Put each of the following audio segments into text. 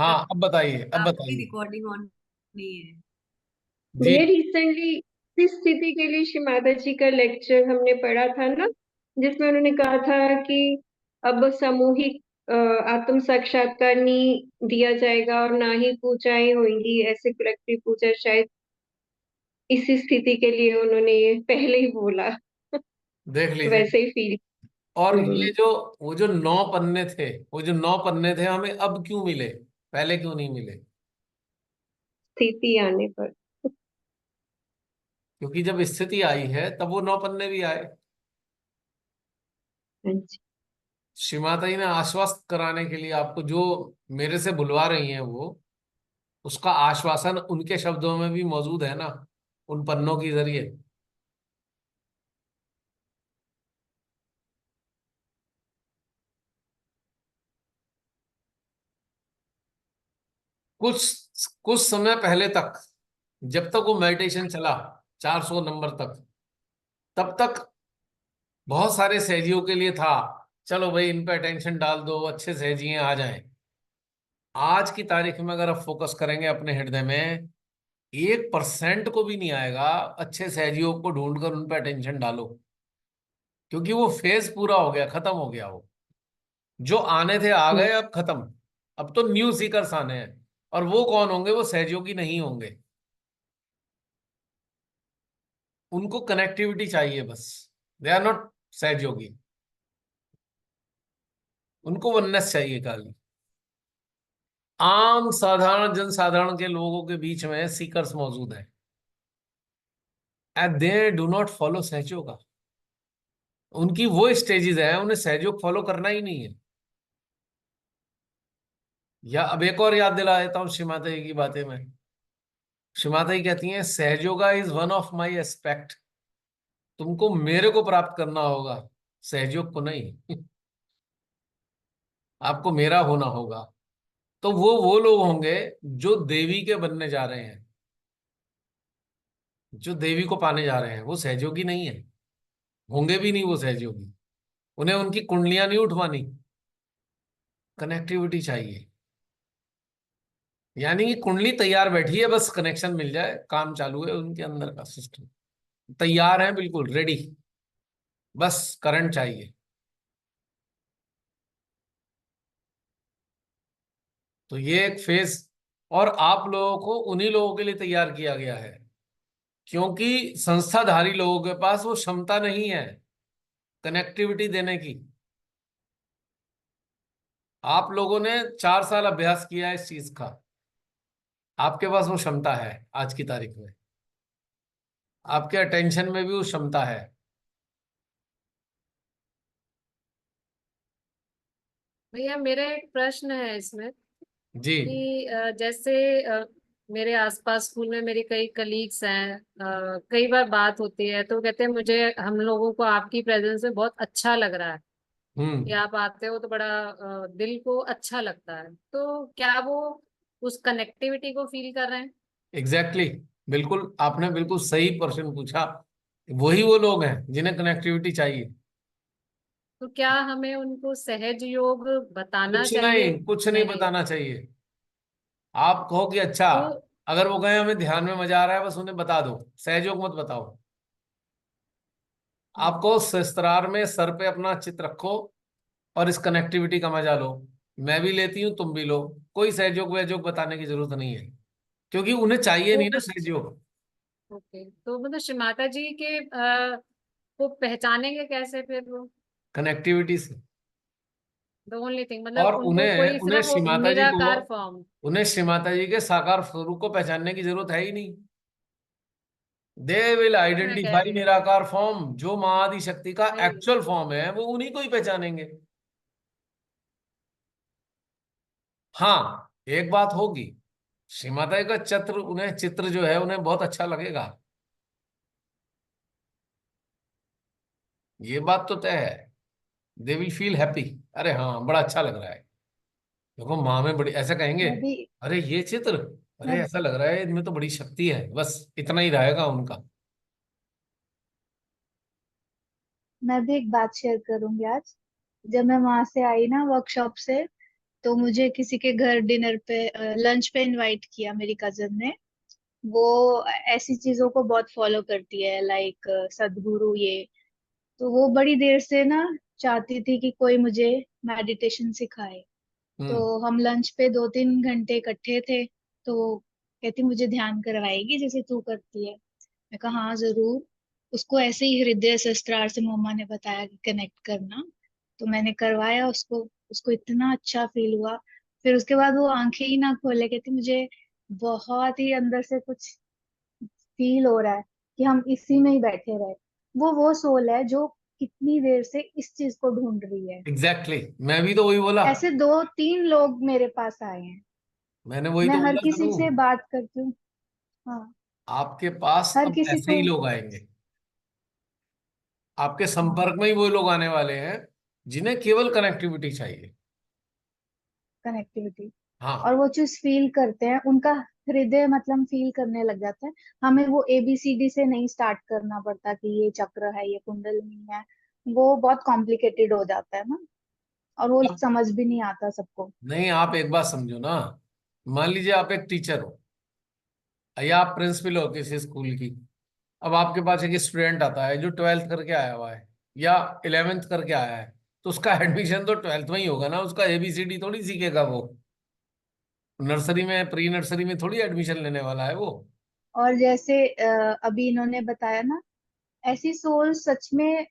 हाँ, अब बताइए, अब आपकी बताइए। रिकॉर्डिंग ऑन नहीं है। जी। भैया रिसेंटली इस स्थिति के लिए श्री माता जी का लेक्चर हमने पढ़ा था ना, जिसमें उन्होंने कहा था कि अब सामूहिक आत्म साक्षात्कार नहीं दिया जाएगा और ना ही पूजाएं होंगी, ऐसे कलेक्टिव पूजा शायद इसी स्थिति के लिए उन्होंने ये पहले ही बोला। देख लीजिए। वैसे ही फील। और ये हम्म। जो वो जो 9 पन्ने थे, वो जो 9 पन्ने थे हमें अब क्यों मिले, पहले क्यों नहीं मिले? स्थिति आने पर। क्योंकि जब स्थिति आई है तब वो 9 पन्ने भी आए। हाँ जी। श्री माता जी ने आश्वस्त कराने के लिए आपको जो मेरे से बुलवा रही हैं, वो उसका आश्वासन उनके शब्दों में भी मौजूद है ना, उन पन्नों के जरिए। कुछ कुछ समय पहले तक, जब तक वो मेडिटेशन चला 400 नंबर तक, तब तक बहुत सारे सहजियों के लिए था, चलो भाई इन पे अटेंशन डाल दो, अच्छे सहजिए आ जाएं। आज की तारीख में अगर आप फोकस करेंगे अपने हृदय में, 1% को भी नहीं आएगा अच्छे सहजियों को ढूंढकर उन पे अटेंशन डालो। क्योंकि वो फेज पूरा हो गया, खत्म हो गया वो। जो आने थे आ हम्म। गए, अब खत्म। अब तो न्यू सीकर्स आने हैं। और वो कौन होंगे? वो सहयोगी नहीं होंगे। उनको कनेक्टिविटी चाहिए बस। दे आर नॉट सहयोगी। उनको वननेस चाहिए खाली। आम साधारण जनसाधारण के लोगों के बीच में सीकर्स मौजूद है, and they do not follow Sahajayoga. उनकी वो स्टेजेस हैं, उन्हें सहयोग फॉलो करना ही नहीं है। या अब एक और याद दिला देता हूँ श्री माता जी की बातें में। श्री माता जी कहती हैं Sahajayoga is one of my aspect. तुमको मेरे को प्राप्त करना होगा, सहयोग को नहीं। आपको मेरा होना होगा। तो वो लोग होंगे जो देवी के बनने जा रहे हैं, जो देवी को पाने जा रहे हैं। वो सहयोगी नहीं है, होंगे भी नहीं वो सहयोगी। उन्हें उनकी कुंडलियां नहीं उठवानी, कनेक्टिविटी चाहिए। यानी कि कुंडली तैयार बैठी है, बस कनेक्शन मिल जाए, काम चालू है उनके अंदर का सिस्टम। तैयार है, बिल्कुल रेडी। बस करंट चाहिए। तो ये एक फेज। और आप लोगों को उन्हीं लोगों के लिए तैयार किया गया है, क्योंकि संस्थाधारी लोगों के पास वो क्षमता नहीं है कनेक्टिविटी देने की। आप लोगों ने 4 साल अभ्यास किया है इस चीज का। आपके पास वो क्षमता है आज की तारीख में। आपके अटेंशन में भी वो क्षमता है। भैया मेरा एक प्रश्न है इसमें जी। कि जैसे मेरे आसपास स्कूल में मेरी कई कलीग्स हैं, कई बार बात होती है तो कहते हैं मुझे हम लोगों को आपकी प्रेजेंस में बहुत अच्छा लग रहा है कि हम्म। आप आते हो तो बड़ा दिल को अच्छा लगता है। तो क्या वो उस कनेक्टिविटी को फील कर रहे हैं? Exactly exactly। बिल्कुल, आपने बिल्कुल सही प्रश्न पूछा। वही वो लोग हैं जिन्हें कनेक्टिविटी चाहिए। तो क्या हमें उनको सहज योग बताना कुछ नहीं, चाहिए? कुछ नहीं नहीं बताना चाहिए। आप कहो कि अच्छा, तो अगर वो कहें हमें ध्यान में मजा आ रहा है, बस उन्हें बता दो, सहयोग मत बताओ। आपको सहस्त्रार में सर पे अपना चित्र रखो और इस कनेक्टिविटी का मजा लो। मैं भी लेती हूँ, तुम भी लो। कोई सहयोग वहयोग बताने की जरूरत नहीं है, क्योंकि उन्हें चाहिए वो नहीं ना सहयोग। ओके, तो मतलब श्री माता जी के को पहचानेंगे कैसे फिर वो? कनेक्टिविटी से। द ओनली थिंग और मतलब उनको उन्हें कोई उन्हें सिर्फ श्री वो माता जी को निराकार फॉर्म। उन्हें श्री माता जी के साकार स्वरूप को पहचानने की जरूरत है ही नहीं। दे विल मैं कह आइडेंटिफाई रही हूँ निराकार फॉर्म, जो महाआदि शक्ति का भाई। एक्चुअल फॉर्म है, वो उन्हीं को ही पहचानेंगे। हाँ, एक बात होगी, श्री माता जी का चित्र जो है उन्हें बहुत अच्छा लगेगा। ये बात तो तय है। They will feel happy. अरे हाँ, बड़ा अच्छा लग रहा है। देखो माँ में बड़ी, ऐसा कहेंगे, मैं भी अरे ये चित्र, मैं अरे ऐसा लग रहा है इनमें तो बड़ी शक्ति है। बस इतना ही रहेगा उनका। मैं भी एक बात शेयर करूंगी आज। जब मैं वहां से आई ना वर्कशॉप से, तो मुझे किसी के घर डिनर पे, लंच पे इनवाइट किया मेरी कजन ने। वो ऐसी चीजों को बहुत फॉलो करती है, लाइक सदगुरु ये। तो वो बड़ी देर से ना चाहती थी कि कोई मुझे मेडिटेशन सिखाए। हम्म। तो हम लंच पे 2-3 घंटे इकट्ठे थे। तो वो कहती मुझे ध्यान करवाएगी जैसे तू करती है। मैं कहा हाँ जरूर। उसको ऐसे ही हृदय सहस्त्रार से मम्मा ने बताया कि कनेक्ट करना। तो मैंने करवाया उसको। उसको इतना अच्छा फील हुआ। फिर उसके बाद वो आंखें ही ना खोले, कहती मुझे बहुत ही अंदर से कुछ फील हो रहा है कि हम इसी में ही बैठे रहे। वो सोल है जो कितनी देर से इस चीज को ढूंढ रही है। Exactly exactly. मैं भी तो वही बोला। ऐसे 2-3 लोग मेरे पास आए हैं। मैंने वही मैं तो हर बोला किसी सनू। से बात करती हूँ। हाँ। आपके पास हर अब किसी ऐसे को ही लोग आएंगे। आपके हाँ, संपर्क में ही वो लोग आने वाले हैं जिन्हें केवल कनेक्टिविटी चाहिए। कनेक्टिविटी। और हाँ। वो चीज फील करते हैं, उनका हृदय मतलब फील करने लग जाता है। हमें वो ABCD से नहीं स्टार्ट करना पड़ता कि ये चक्र है, ये कुंडलिनी है। वो बहुत कॉम्प्लिकेटेड हो जाता है ना। और वो अब समझ भी नहीं आता सबको। नहीं, आप एक बात समझो ना। मान लीजिए आप एक टीचर हो या आप प्रिंसिपल हो किसी स्कूल की। अब आपके पास एक स्टूडेंट आता है जो 12th करके आया हुआ है या 11th करके आया है, तो उसका एडमिशन तो 12th में ही होगा ना। उसका एबीसीडी थोड़ी सीखेगा वो। नर्सरी में, प्री नर्सरी में थोड़ी एडमिशन लेने वाला है वो। और जैसे अभी इन्होंने बताया ना, ऐसी सोल सच में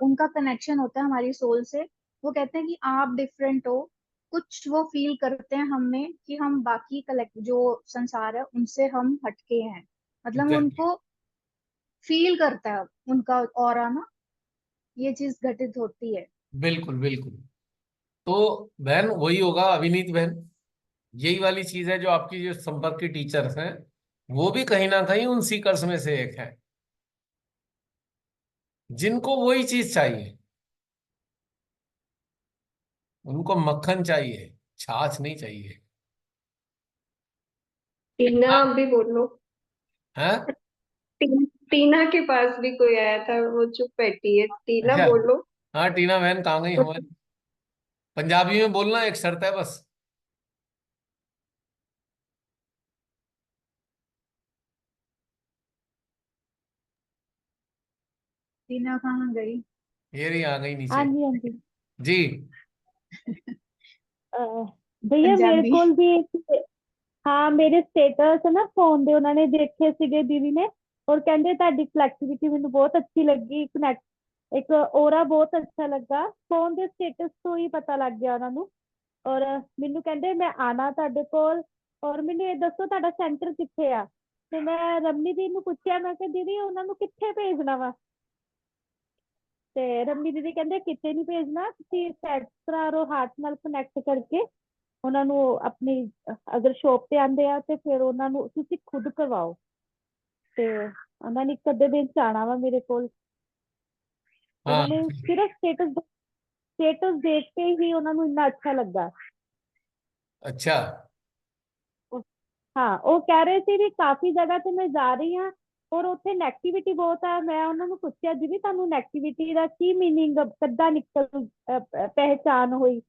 उनका कनेक्शन होता है हमारी सोल से। वो कहते हैं कि आप डिफरेंट हो। कुछ वो फील करते हैं हम में कि हम बाकी कलेक्ट जो संसार है उनसे हम हटके हैं। मतलब एग्जैक्टली। उनको फील करता है उनका ऑरा ना। ये चीज घटित होती है। बिल्कुल बिल्कुल। तो बहन वही होगा अविनीत बहन। यही वाली चीज है जो आपकी जो संपर्क की टीचर्स हैं, वो भी कहीं ना कहीं उन सीकर्स में से एक है जिनको वही चीज चाहिए। उनको मक्खन चाहिए, छाछ नहीं चाहिए। टीना हाँ। भी बोलो। हाँ। टीना के पास भी कोई आया था, वो चुप बैठी है। टीना अच्छा। बोलो। हाँ टीना बहन कहाँ गई हमारी? पंजाबी में बोलना एक शर्त है बस। टीना कहाँ गई? ये रही, आ गई हाँ नीचे। जी, हाँ जी। जी। ਅਹ ਭਈਆ ਮੇਰੇ पंजाबी। ਕੋਲ ਵੀ ਹਾਂ ਮੇਰੇ ਸਟੇਟਸ ਨਾ ਫੋਨ ਦੇ ਉਹਨਾਂ ਨੇ ਦੇਖੇ ਸੀਗੇ ਦੀਦੀ ਨੇ। ਔਰ ਕਹਿੰਦੇ ਤੁਹਾਡੀ ਫਲੈਕਸੀਬਿਲਿਟੀ ਮੈਨੂੰ ਬਹੁਤ ਅੱਛੀ ਲੱਗੀ, ਕਨੈਕਟ ਇੱਕ ਔਰਾ ਬਹੁਤ ਅੱਛਾ ਲੱਗਾ। ਫੋਨ ਦੇ ਸਟੇਟਸ ਤੋਂ ਹੀ ਪਤਾ ਲੱਗ ਗਿਆ ਉਹਨਾਂ ਨੂੰ। ਔਰ ਮੈਨੂੰ ਕਹਿੰਦੇ ਮੈਂ ਆਣਾ ਤੁਹਾਡੇ ਕੋਲ। ਔਰ ਮੈਨੂੰ ਇਹ ਦੱਸੋ ਤੁਹਾਡਾ ਸੈਂਟਰ ਕਿੱਥੇ ਆ? ਤੇ ਮੈਂ ਰਮਨੀ ਦੀ ਨੂੰ ਪੁੱਛਿਆ, ਮੈਂ ਕਿਹਾ ਦੀਦੀ ਉਹਨਾਂ ਨੂੰ ਕਿੱਥੇ ਭੇਜਣਾ ਵਾ? ਤੇ ਰਮਨੀ ਦੀਦੀ ਕਹਿੰਦੇ ਕਿਤੇ ਨਹੀਂ ਭੇਜਣਾ, ਤੁਸੀਂ ਸੈਂਟਰ ਹਾਰਟ ਨਾਲ ਕਨੈਕਟ ਕਰਕੇ ਉਹਨਾਂ ਨੂੰ ਆਪਣੀ ਅਗਰ ਸ਼ੋਪ ਤੇ ਆਂਦੇ ਆ ਤੇ ਫਿਰ ਉਹਨਾਂ ਨੂੰ ਤੁਸੀਂ ਖੁਦ ਕਰਵਾਓ। ਤੇ ਉਹਨਾਂ ਨੇ ਇੱਕ ਅੱਧੇ ਦਿਨ ਚ ਆਣਾ ਵਾ ਮੇਰੇ ਕੋਲ। ਉਹਨਾਂ हाँ। ਨੇ ਸਿਰਫ ਸਟੇਟਸ ਦੇਖ ਕੇ ਹੀ ਉਹਨਾਂ ਨੂੰ ਇੰਨਾ ਅੱਛਾ ਲੱਗਾ। अच्छा। ਹਾਂ ਉਹ ਕਹਿ ਰਹੇ ਸੀ ਵੀ ਕਾਫੀ ਜਗ੍ਹਾ ਤੇ ਮੈਂ ਜਾ ਰਹੀ ਹਾਂ ਔਰ ਉੱਥੇ ਨੈਗੇਟਿਵਿਟੀ ਬਹੁਤ ਆ। ਮੈਂ ਉਹਨਾਂ ਨੂੰ ਪੁੱਛਿਆ ਦੀਦੀ ਤੁਹਾਨੂੰ ਨੈਗੇਟਿਵਿਟੀ ਦਾ ਕੀ ਮੀਨਿੰਗ ਕਿੱਦਾਂ ਪਹਿਚਾਨ ਹੋਈ?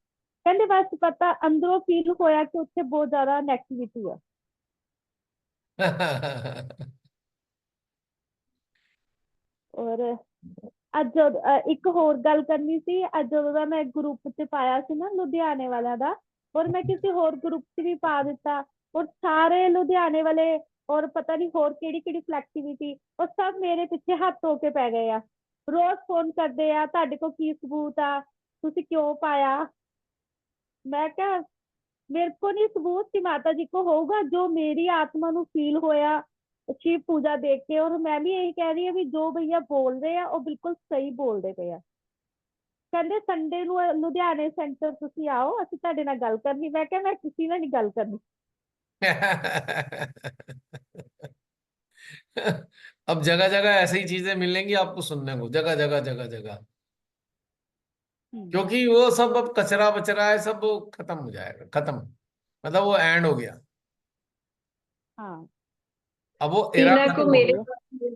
ਕਹਿੰਦੇ ਬਸ ਪਤਾ ਅੰਦਰੋਂ ਫੀਲ ਹੋਇਆ ਕਿ ਉੱਥੇ ਬਹੁਤ ਜ਼ਿਆਦਾ ਨੈਗੇਟਿਵਿਟੀ ਆ। ਔਰ ਅੱਜ ਇੱਕ ਹੋਰ ਗੱਲ ਕਰਨੀ ਸੀ। ਅੱਜ ਜਦੋਂ ਦਾ ਮੈਂ ਗਰੁੱਪ ਚ ਪਾਇਆ ਸੀ ਨਾ ਲੁਧਿਆਣੇ ਵਾਲਿਆਂ ਦਾ, ਔਰ ਮੈਂ ਕਿਸੇ ਹੋਰ ਗਰੁੱਪ ਚ ਵੀ ਪਾ ਦਿੱਤਾ। ਔਰ ਸਾਰੇ ਲੁਧਿਆਣੇ ਵਾਲੇ ਔਰ ਪਤਾ ਨਹੀਂ ਹੋਰ ਕਿਹੜੀ ਕਿਹੜੀ ਫਲੈਕਟੀਵਿਟੀ, ਉਹ ਸਭ ਮੇਰੇ ਪਿੱਛੇ ਹੱਥ ਧੋ ਕੇ ਪੈ ਗਏ ਆ। ਰੋਜ਼ ਫੋਨ ਕਰਦੇ ਆ ਤੁਹਾਡੇ ਕੋਲ ਕੀ ਸਬੂਤ ਆ, ਤੁਸੀਂ ਕਿਉਂ ਪਾਇਆ? ਮੈਂ ਕਿਹਾ मेरे को नहीं सबूत कि माता जी को होगा जो मेरी आत्मा नु फील होया शिव पूजा देख के। और मैं भी यही कह रही हूँ भी जो भैया बोल रहे हैं वो बिल्कुल सही बोलते पे आ। कहते संडे नु लुधियाने सेंटर तुसी आओ, ਅਸੀਂ ਤੁਹਾਡੇ ਨਾਲ ਗੱਲ ਕਰਨੀ। मैं क्या मैं किसी ਨਾਲ नहीं ਗੱਲ करनी। अब जगह जगह ऐसी ही चीजें मिलेंगी आपको सुनने को, जगह जगह जगह जगह। क्योंकि वो सब अब कचरा बचरा है, सब वो खत्म हो जाएगा, खत्म। मतलब वो एंड हो गया। हाँ अब वो एरा टीना को खत्म हो मेरे गया।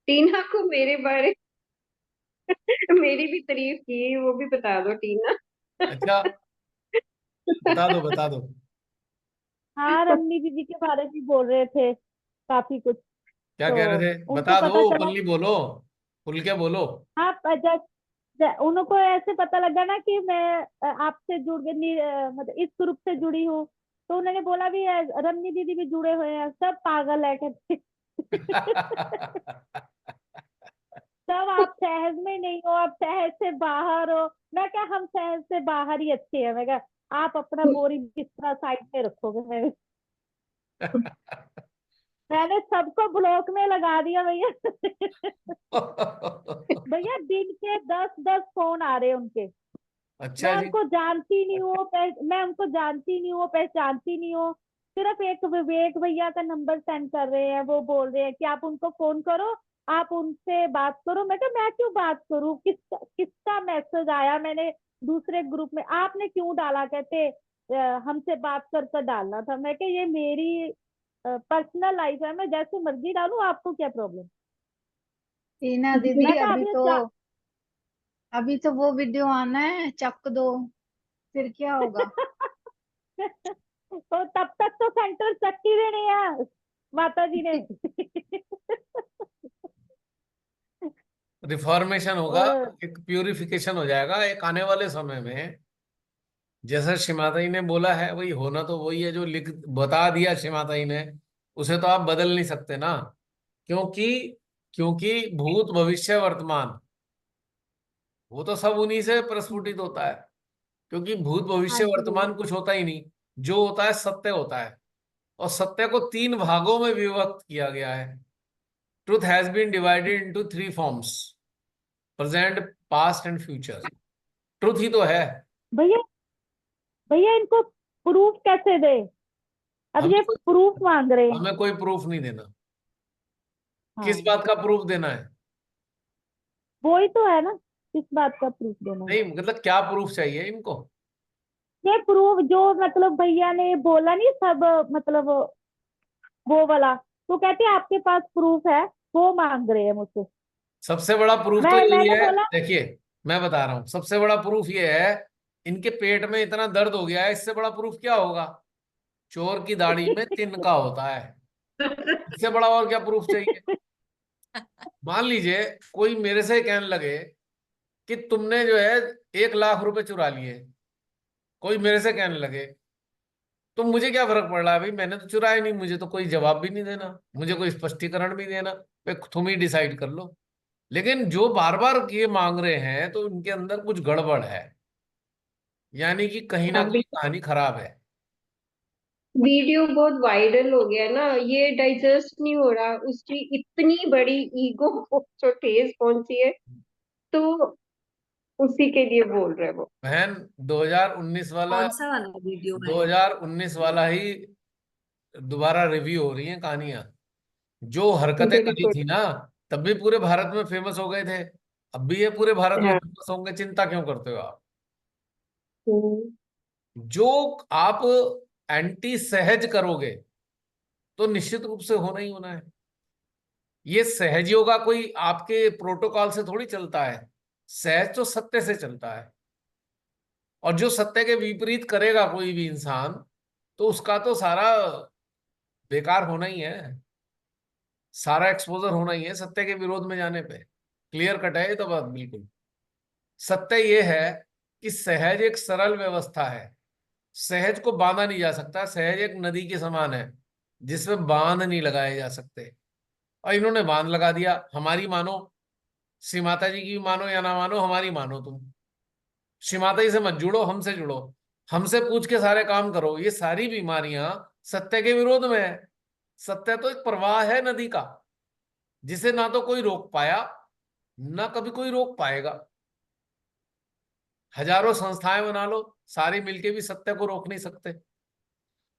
टीना को मेरे बारे मेरी भी तारीफ की, वो भी बता दो टीना। अच्छा। बता दो बता दो। हाँ, रमनी दीदी के बारे में बोल रहे थे काफी कुछ। क्या कह तो रहे थे, उनको बता दो, पता चला। ओपनली बोलो, खुल के बोलो। हाँ, उनको ऐसे पता लगा ना कि मैं आपसे जुड़ गई, मतलब इस ग्रुप से जुड़ी हूँ। तो उन्होंने बोला भी रमनी दीदी भी जुड़े हुए हैं, सब पागल है कहते। सब आप सहज में नहीं हो, आप सहज से बाहर हो। मैं क्या, हम सहज से बाहर ही अच्छे हैं। मैं क्या, आप अपना बोरिंग बिस्तर साइड में रखोगे। मैंने सबको ब्लॉक में लगा दिया भैया। भैया दिन के 10-10 फोन आ रहे हैं उनके। अच्छा मैं जी। उनको जानती नहीं हूँ, मैं उनको जानती नहीं हूँ, पहचानती नहीं हूँ। सिर्फ एक विवेक भैया का नंबर सेंड कर रहे हैं, वो बोल रहे हैं कि आप उनको फोन करो, आप उनसे बात करो। मैं क्या, मैं क्यों बात करूँ? किसका मैसेज आया? मैंने दूसरे ग्रुप में, आपने क्यों डाला? कहते हमसे बात कर कर डालना था। मैं क्या, ये मेरी पर्सनल लाइफ है, मैं जैसे मर्जी डालूं, आपको क्या प्रॉब्लम? टीना दीदी, मैं क्या, अभी तो वो वीडियो आना है, चक दो, फिर क्या होगा? तो तब तक तो सेंटर चक्की देनी है माता जी ने। रिफॉर्मेशन होगा, और एक प्यूरिफिकेशन हो जाएगा एक आने वाले समय में। जैसा शिमाताई ने बोला है वही होना, तो वही है जो लिख बता दिया शिमाताई ने, उसे तो आप बदल नहीं सकते ना। क्योंकि क्योंकि भूत भविष्य वर्तमान, वो तो सब उन्हीं से प्रस्फुटित होता है। क्योंकि भूत हाँ भविष्य जी भैया। वर्तमान कुछ होता ही नहीं, जो होता है सत्य होता है। और सत्य को तीन भागों में विभक्त किया गया है। Truth has been divided into three forms, present, past and future. Truth ही तो है। भैया, भैया इनको प्रूफ कैसे दे? अब हमें ये कोई प्रूफ मांग रहे हैं। हमें कोई प्रूफ नहीं देना। किस हाँ, बात का प्रूफ देना है? वो ही तो है ना, किस बात का प्रूफ देना है? नहीं मतलब क्या प्रूफ चाहिए इनको? ये प्रूफ जो, मतलब भैया ने बोला नहीं सब, मतलब वो वाला, तो कहते हैं आपके पास प्रूफ है, वो मांग रहे हैं मुझसे। सबसे बड़ा प्रूफ तो यही मैंने है। बोला। देखिए, मैं बता रहा हूं, सबसे बड़ा प्रूफ ये है, इनके पेट में इतना दर्द हो गया है, इससे बड़ा प्रूफ क्या होगा? चोर की दाढ़ी में तिनका होता है, इससे बड़ा और क्या प्रूफ चाहिए? मान लीजिए कोई मेरे से कहने लगे कि तुमने जो है 1 लाख रुपए चुरा लिए, कोई मेरे से कहने लगे, तो मुझे क्या फर्क पड़ रहा है भाई, मैंने तो चुराया नहीं, मुझे तो कोई जवाब भी नहीं देना, मुझे कोई स्पष्टीकरण भी देना, भाई तुम ही डिसाइड कर लो। लेकिन जो बार बार ये मांग रहे हैं तो इनके अंदर कुछ गड़बड़ है, यानी कि कहीं ना कहीं कहानी खराब है। वीडियो बहुत वायरल हो गया ना, ये डाइजेस्ट नहीं हो रहा, उसकी इतनी बड़ी ईगो को जो ठेस पहुंची है, तो उसी के लिए बोल रहे वो। बहन, 2019 वाला, कौन सा वाला वीडियो है? 2019 वाला ही दोबारा रिव्यू हो रही है कहानियां। जो हरकतें करी बिल्कुल। थी ना, तब भी पूरे भारत में फेमस हो गए थे, अब भी ये पूरे भारत में हाँ। फेमस होंगे, चिंता क्यों करते हो आप? हम्म। जो आप एंटी सहज करोगे तो निश्चित रूप से होना ही होना है। ये सहज योगा कोई आपके प्रोटोकॉल से थोड़ी चलता है, सहज तो सत्य से चलता है। और जो सत्य के विपरीत करेगा कोई भी इंसान, तो उसका तो सारा बेकार होना ही है, सारा एक्सपोजर होना ही है सत्य के विरोध में जाने पे। क्लियर कट है ये तो बात बिल्कुल। सत्य ये है कि सहज एक सरल व्यवस्था है, सहज को बांधा नहीं जा सकता, सहज एक नदी के समान है जिसमें बांध नहीं लगाए जा सकते। और इन्होंने बांध लगा दिया, हमारी मानो, श्री माता जी की मानो या ना मानो, हमारी मानो तुम। श्री माता जी से मत जुड़ो, हमसे जुड़ो, हमसे पूछ के सारे काम करो। ये सारी बीमारियां सत्य के विरोध में है। सत्य तो एक प्रवाह है नदी का, जिसे ना तो कोई रोक पाया, ना कभी कोई रोक पाएगा। हजारों संस्थाएं बना लो, सारी मिलके भी सत्य को रोक नहीं सकते।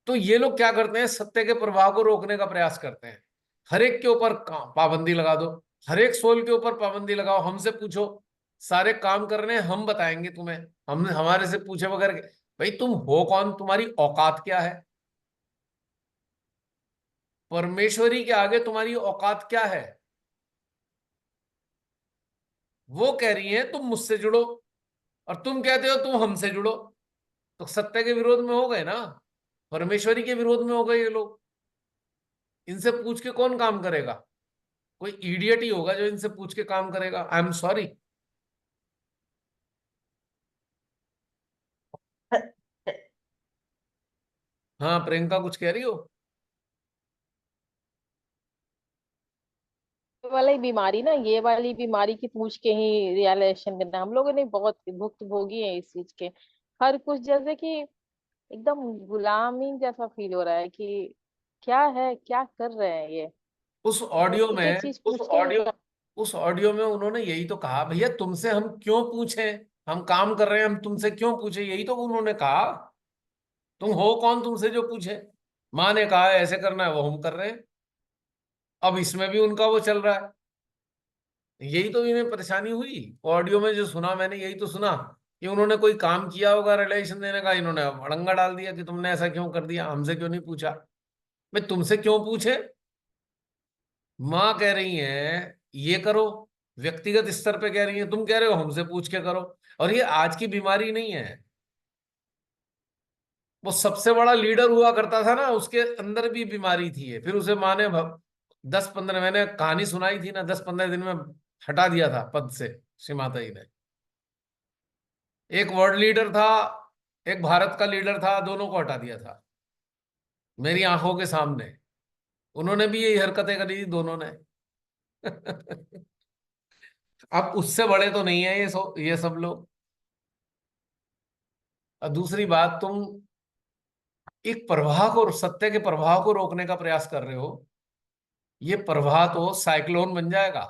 तो ये लोग क्या करते हैं, सत्य के प्रवाह को रोकने का प्रयास करते हैं। हर एक के ऊपर पाबंदी लगा दो, हर एक सोल के ऊपर पाबंदी लगाओ, हमसे पूछो, सारे काम करने हम बताएंगे तुम्हें, हम हमारे से पूछे बगैर। भाई तुम हो कौन, तुम्हारी औकात क्या है? परमेश्वरी के आगे तुम्हारी औकात क्या है? वो कह रही है तुम मुझसे जुड़ो, और तुम कहते हो तुम हमसे जुड़ो। तो सत्य के विरोध में हो गए ना, परमेश्वरी के विरोध में हो गए ये लोग। इनसे पूछ के कौन काम करेगा? कोई इडियट ही होगा जो इनसे पूछ के काम करेगा। I am sorry. हाँ प्रियंका, कुछ कह रही हो? ये वाली बीमारी ना, ये वाली बीमारी की पूछ के ही रियलाइजेशन करना, हम लोगों ने बहुत भुक्त भोगी है इस चीज के। हर कुछ जैसे कि एकदम गुलामी जैसा फील हो रहा है कि क्या है, क्या कर रहे हैं ये। उस तो ऑडियो एक एक में चीज पूछ के उस ऑडियो में उन्होंने यही तो कहा, भैया तुमसे हम क्यों पूछें, हम काम कर रहे हैं, हम तुमसे क्यों पूछे, यही तो उन्होंने कहा। तुम हो कौन तुमसे जो पूछे? माँ ने कहा है ऐसे करना है, वो हम कर रहे हैं। अब इसमें भी उनका वो चल रहा है। यही तो इन्हें परेशानी हुई। ऑडियो में जो सुना मैंने, यही तो सुना कि उन्होंने कोई काम किया होगा रिलेशन देने का, इन्होंने अड़ंगा डाल दिया कि तुमने ऐसा क्यों कर दिया, हमसे क्यों नहीं पूछा। मैं तुमसे क्यों पूछे? माँ कह रही है ये करो, व्यक्तिगत स्तर पे कह रही है, तुम कह रहे हो हमसे पूछ के करो। और ये आज की बीमारी नहीं है। वो सबसे बड़ा लीडर हुआ करता था ना, उसके अंदर भी बीमारी थी ये। फिर उसे माँ ने 10-15, मैंने कहानी सुनाई थी ना, 10-15 दिन में हटा दिया था पद से, श्री माता जी ने। एक वर्ल्ड लीडर था, एक भारत का लीडर था, दोनों को हटा दिया था मेरी आंखों के सामने। उन्होंने भी यही हरकतें करी थी दोनों ने। अब उससे बड़े तो नहीं है ये सब लोग। और दूसरी बात, तुम एक प्रवाह को, सत्य के प्रवाह को रोकने का प्रयास कर रहे हो। ये प्रवाह तो साइक्लोन बन जाएगा,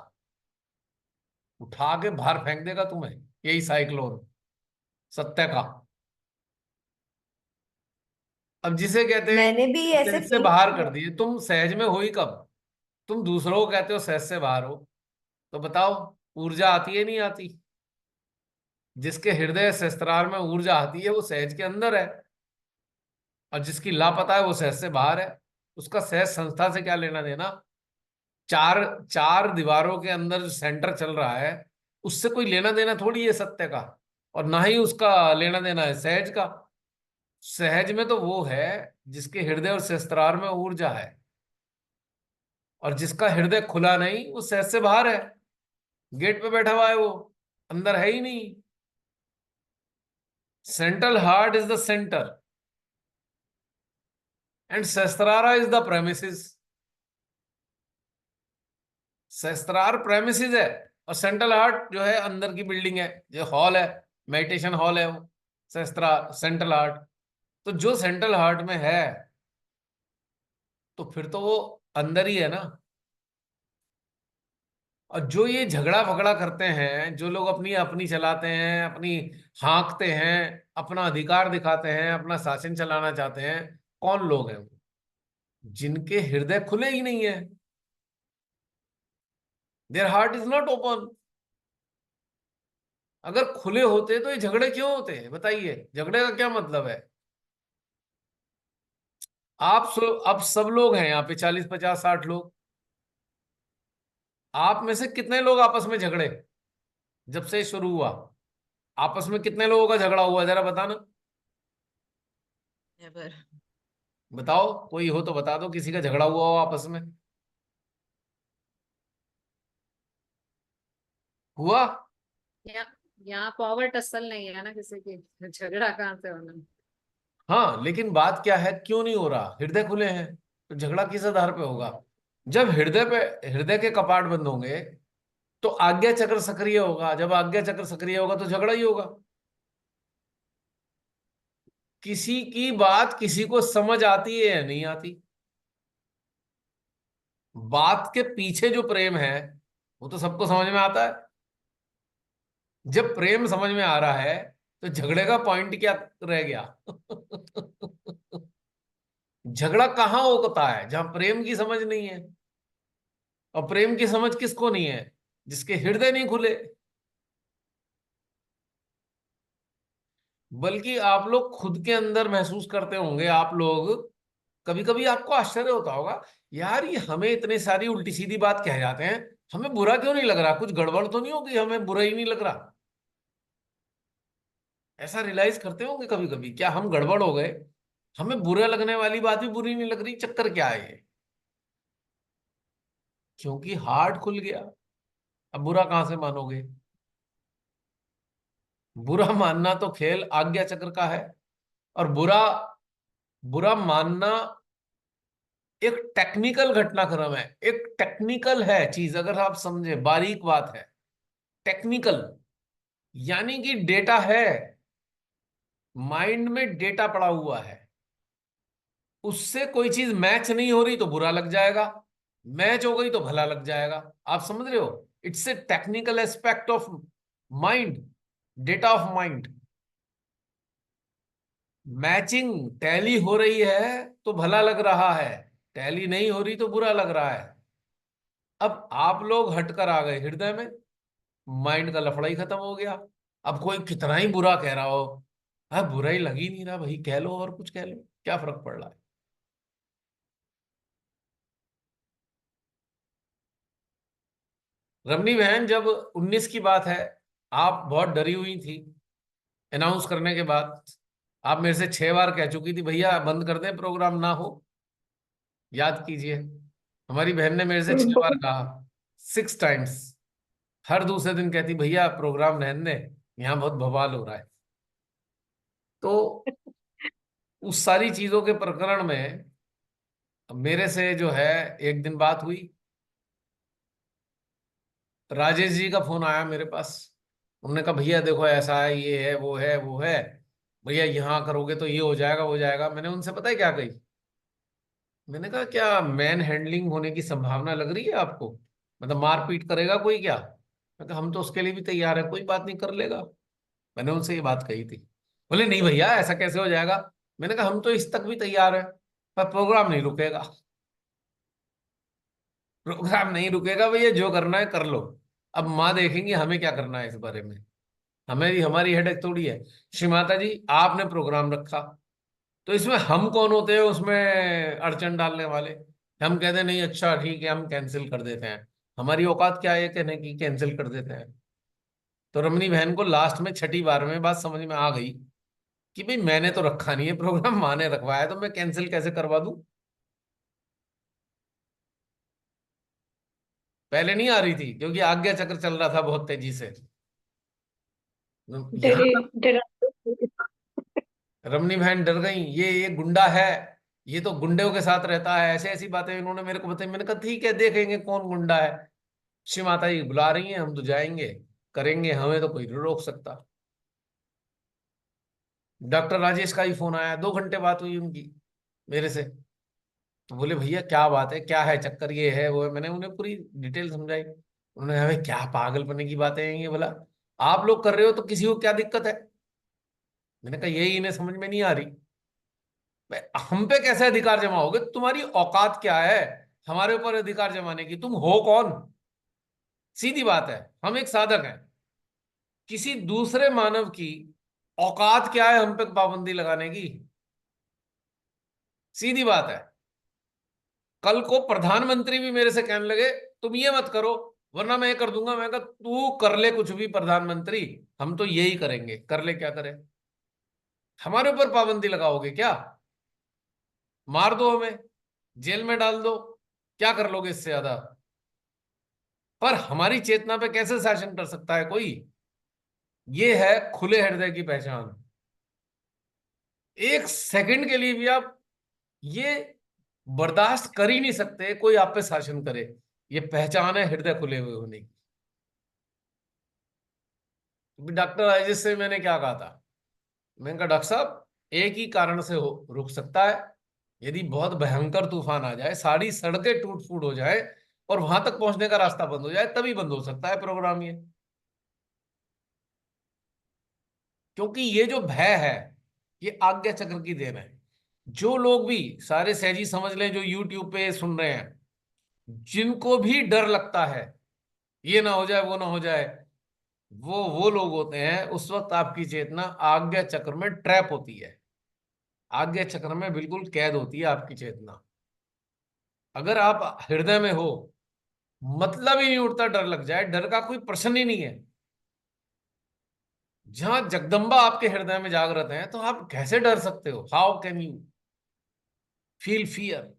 उठा के बाहर फेंक देगा तुम्हें, यही साइक्लोन सत्य का। अब जिसे कहते हैं मैंने भी ऐसे सहज से फील बाहर किया कर दिए, तुम सहज में हो ही कब? तुम दूसरों को कहते हो सहज से बाहर हो, तो बताओ ऊर्जा आती है नहीं आती? जिसके हृदय सहस्त्रार में ऊर्जा आती है वो सहज के अंदर है, और जिसकी लापता है वो सहज से बाहर है। उसका सहज संस्था से क्या लेना देना? चार चार दीवारों के अंदर जो सेंटर चल रहा है, उससे कोई लेना देना थोड़ी है सत्य का। और ना ही उसका लेना देना है सहज का। सहज में तो वो है जिसके हृदय और सहस्त्रार में ऊर्जा है, और जिसका हृदय खुला नहीं वो सहज से बाहर है, गेट पे बैठा हुआ है, वो अंदर है ही नहीं। Central heart is the center and sahasrara is the premises. सहस्त्रार प्रेमिसेस है, और सेंट्रल हार्ट जो है अंदर की बिल्डिंग है, जो हॉल है, मेडिटेशन हॉल है वो सहस्त्रार, सेंट्रल हार्ट। तो जो सेंट्रल हार्ट में है, तो फिर तो वो अंदर ही है ना। और जो ये झगड़ा फगड़ा करते हैं, जो लोग अपनी अपनी चलाते हैं, अपनी हाँकते हैं, अपना अधिकार दिखाते हैं, अपना शासन चलाना चाहते हैं, कौन लोग हैं वो? जिनके हृदय खुले ही नहीं है। Their heart is not open. अगर खुले होते तो ये झगड़े क्यों होते हैं बताइए? झगड़े का क्या मतलब है? अब सब लोग हैं यहाँ पे, 40-50-60 लोग। आप में से कितने लोग आपस में झगड़े जब से शुरू हुआ? आपस में कितने लोगों का झगड़ा हुआ, जरा बताना। नेवर। बताओ, कोई हो तो बता दो किसी का झगड़ा हुआ हो आपस में। हुआ? यहाँ पावर टसल नहीं है ना किसी की, झगड़ा कहाँ से होना। हाँ, लेकिन बात क्या है, क्यों नहीं हो रहा? हृदय खुले हैं तो झगड़ा किस आधार पे होगा? जब हृदय के कपाट बंद होंगे तो आज्ञा चक्र सक्रिय होगा, जब आज्ञा चक्र सक्रिय होगा तो झगड़ा ही होगा। किसी की बात किसी को समझ आती है या नहीं आती? बात के पीछे जो प्रेम है वो तो सबको समझ में आता है। जब प्रेम समझ में आ रहा है तो झगड़े का पॉइंट क्या रह गया? झगड़ा कहाँ होता है? जहां प्रेम की समझ नहीं है। और प्रेम की समझ किसको नहीं है? जिसके हृदय नहीं खुले। बल्कि आप लोग खुद के अंदर महसूस करते होंगे, आप लोग कभी कभी आपको आश्चर्य होता होगा, यार ये हमें इतनी सारी उल्टी सीधी बात कह जाते हैं, हमें बुरा क्यों नहीं लग रहा? कुछ गड़बड़ तो नहीं होगी, हमें बुरा ही नहीं लग रहा? ऐसा रियलाइज करते होंगे कभी कभी, क्या हम गड़बड़ हो गए, हमें बुरा लगने वाली बात भी बुरी नहीं लग रही, चक्कर क्या है ये? क्योंकि हार्ट खुल गया। अब बुरा कहां से मानोगे? बुरा मानना तो खेल आज्ञा चक्र का है। और बुरा बुरा मानना एक टेक्निकल घटनाक्रम है, एक टेक्निकल है चीज, अगर आप समझे, बारीक बात है। टेक्निकल यानी कि डेटा है, माइंड में डेटा पड़ा हुआ है, उससे कोई चीज मैच नहीं हो रही तो बुरा लग जाएगा, मैच हो गई तो भला लग जाएगा। आप समझ रहे हो? It's a technical aspect of mind, data of mind. Matching tally हो रही है तो भला लग रहा है, टैली नहीं हो रही तो बुरा लग रहा है। अब आप लोग हटकर आ गए हृदय में, माइंड का लफड़ा ही खत्म हो गया। अब कोई कितना ही बुरा कह रहा हो, हाँ बुरा ही लग ही नहीं रहा भाई, कह लो और कुछ कह लो, क्या फर्क पड़ रहा है? रमनी बहन, जब 19 की बात है, आप बहुत डरी हुई थी अनाउंस करने के बाद। आप मेरे से 6 बार कह चुकी थी भैया बंद कर दें, प्रोग्राम ना हो। याद कीजिए, हमारी बहन ने मेरे से 6 बार कहा, 6 टाइम्स। हर दूसरे दिन कहती भैया प्रोग्राम रहने दें, यहाँ बहुत बवाल हो रहा है। तो उस सारी चीजों के प्रकरण में मेरे से जो है, एक दिन बात हुई, राजेश जी का फोन आया मेरे पास। उन्होंने कहा भैया देखो ऐसा है, ये है वो है वो है, भैया यहाँ करोगे तो ये हो जाएगा वो हो जाएगा। मैंने उनसे पता है क्या कही? मैंने कहा क्या मैन हैंडलिंग होने की संभावना लग रही है आपको? मतलब मारपीट करेगा कोई क्या? मैं कहा हम तो उसके लिए भी तैयार है, कोई बात नहीं, कर लेगा। मैंने उनसे ये बात कही थी। बोले नहीं भैया ऐसा कैसे हो जाएगा। मैंने कहा हम तो इस तक भी तैयार है, पर प्रोग्राम नहीं रुकेगा। प्रोग्राम नहीं रुकेगा भैया, जो करना है कर लो। अब माँ देखेंगी हमें क्या करना है इस बारे में, हमें भी हमारी हेडेक थोड़ी है। श्री माता जी आपने प्रोग्राम रखा, तो इसमें हम कौन होते हैं उसमें अड़चन डालने वाले? हम कहते हैं नहीं अच्छा ठीक है हम कैंसिल कर देते हैं, हमारी औकात क्या है कहने की कैंसिल कर देते हैं? तो रमनी बहन को लास्ट में 6ठी बार में बात समझ में आ गई कि भाई मैंने तो रखा नहीं है प्रोग्राम, माँ ने रखवाया, तो मैं कैंसिल कैसे करवा दूं? पहले नहीं आ रही थी क्योंकि आज्ञा चक्र चल रहा था बहुत तेजी से। डरे यहाँ डरा। रमनी बहन डर गई, ये गुंडा है, ये तो गुंडों के साथ रहता है, ऐसे ऐसी बातें इन्होंने मेरे को बताई। मैंने कहा ठीक है देखेंगे कौन गुंडा है। श्री माता जी बुला रही हैं, हम तो जाएंगे, करेंगे, हमें तो कोई नहीं रोक सकता। डॉक्टर राजेश का ही फोन आया, 2 घंटे बात हुई उनकी मेरे से। तो बोले भैया क्या बात है, क्या है चक्कर, ये है वो है। मैंने उन्हें पूरी डिटेल समझाई। उन्होंने कहा "भाई, क्या पागलपने की बातें हैं ये, बोला आप लोग कर रहे हो तो किसी को क्या दिक्कत है?" मैंने कहा यही इन्हें समझ में नहीं आ रही। हम पे कैसे अधिकार जमाओगे, तुम्हारी औकात क्या है हमारे ऊपर अधिकार जमाने की, तुम हो कौन? सीधी बात है, हम एक साधक हैं। किसी दूसरे मानव की औकात क्या है हम पे पाबंदी लगाने की? सीधी बात है। कल को प्रधानमंत्री भी मेरे से कहने लगे तुम ये मत करो वरना मैं ये कर दूंगा, मैं कहा तू कर ले कुछ भी प्रधानमंत्री, हम तो यही करेंगे, कर ले क्या करे। हमारे ऊपर पाबंदी लगाओगे क्या? मार दो हमें, जेल में डाल दो, क्या कर लोगे इससे ज्यादा? पर हमारी चेतना पे कैसे शासन कर सकता है कोई? ये है खुले हृदय की पहचान। एक सेकंड के लिए भी आप ये बर्दाश्त कर ही नहीं सकते कोई आप पे शासन करे। ये पहचान है हृदय खुले हुए होने की। डॉक्टर राजेश से मैंने क्या कहा था, मैंने कहा डॉक्टर साहब एक ही कारण से रुक सकता है, यदि बहुत भयंकर तूफान आ जाए, सारी सड़कें टूट फूट हो जाए और वहां तक पहुंचने का रास्ता बंद हो जाए, तभी बंद हो सकता है प्रोग्राम ये। क्योंकि ये जो भय है ये आज्ञा चक्र की देन है। जो लोग भी सारे सहजी समझ लें जो यूट्यूब पे सुन रहे हैं, जिनको भी डर लगता है ये ना हो जाए वो ना हो जाए, वो लोग होते हैं उस वक्त आपकी चेतना आज्ञा चक्र में ट्रैप होती है, आज्ञा चक्र में बिल्कुल कैद होती है आपकी चेतना। अगर आप हृदय में हो, मतलब ही नहीं उठता, डर लग जाए, डर का कोई प्रश्न ही नहीं है। जहां जगदम्बा आपके हृदय में जागृत है, तो आप कैसे डर सकते हो? How can you feel fear?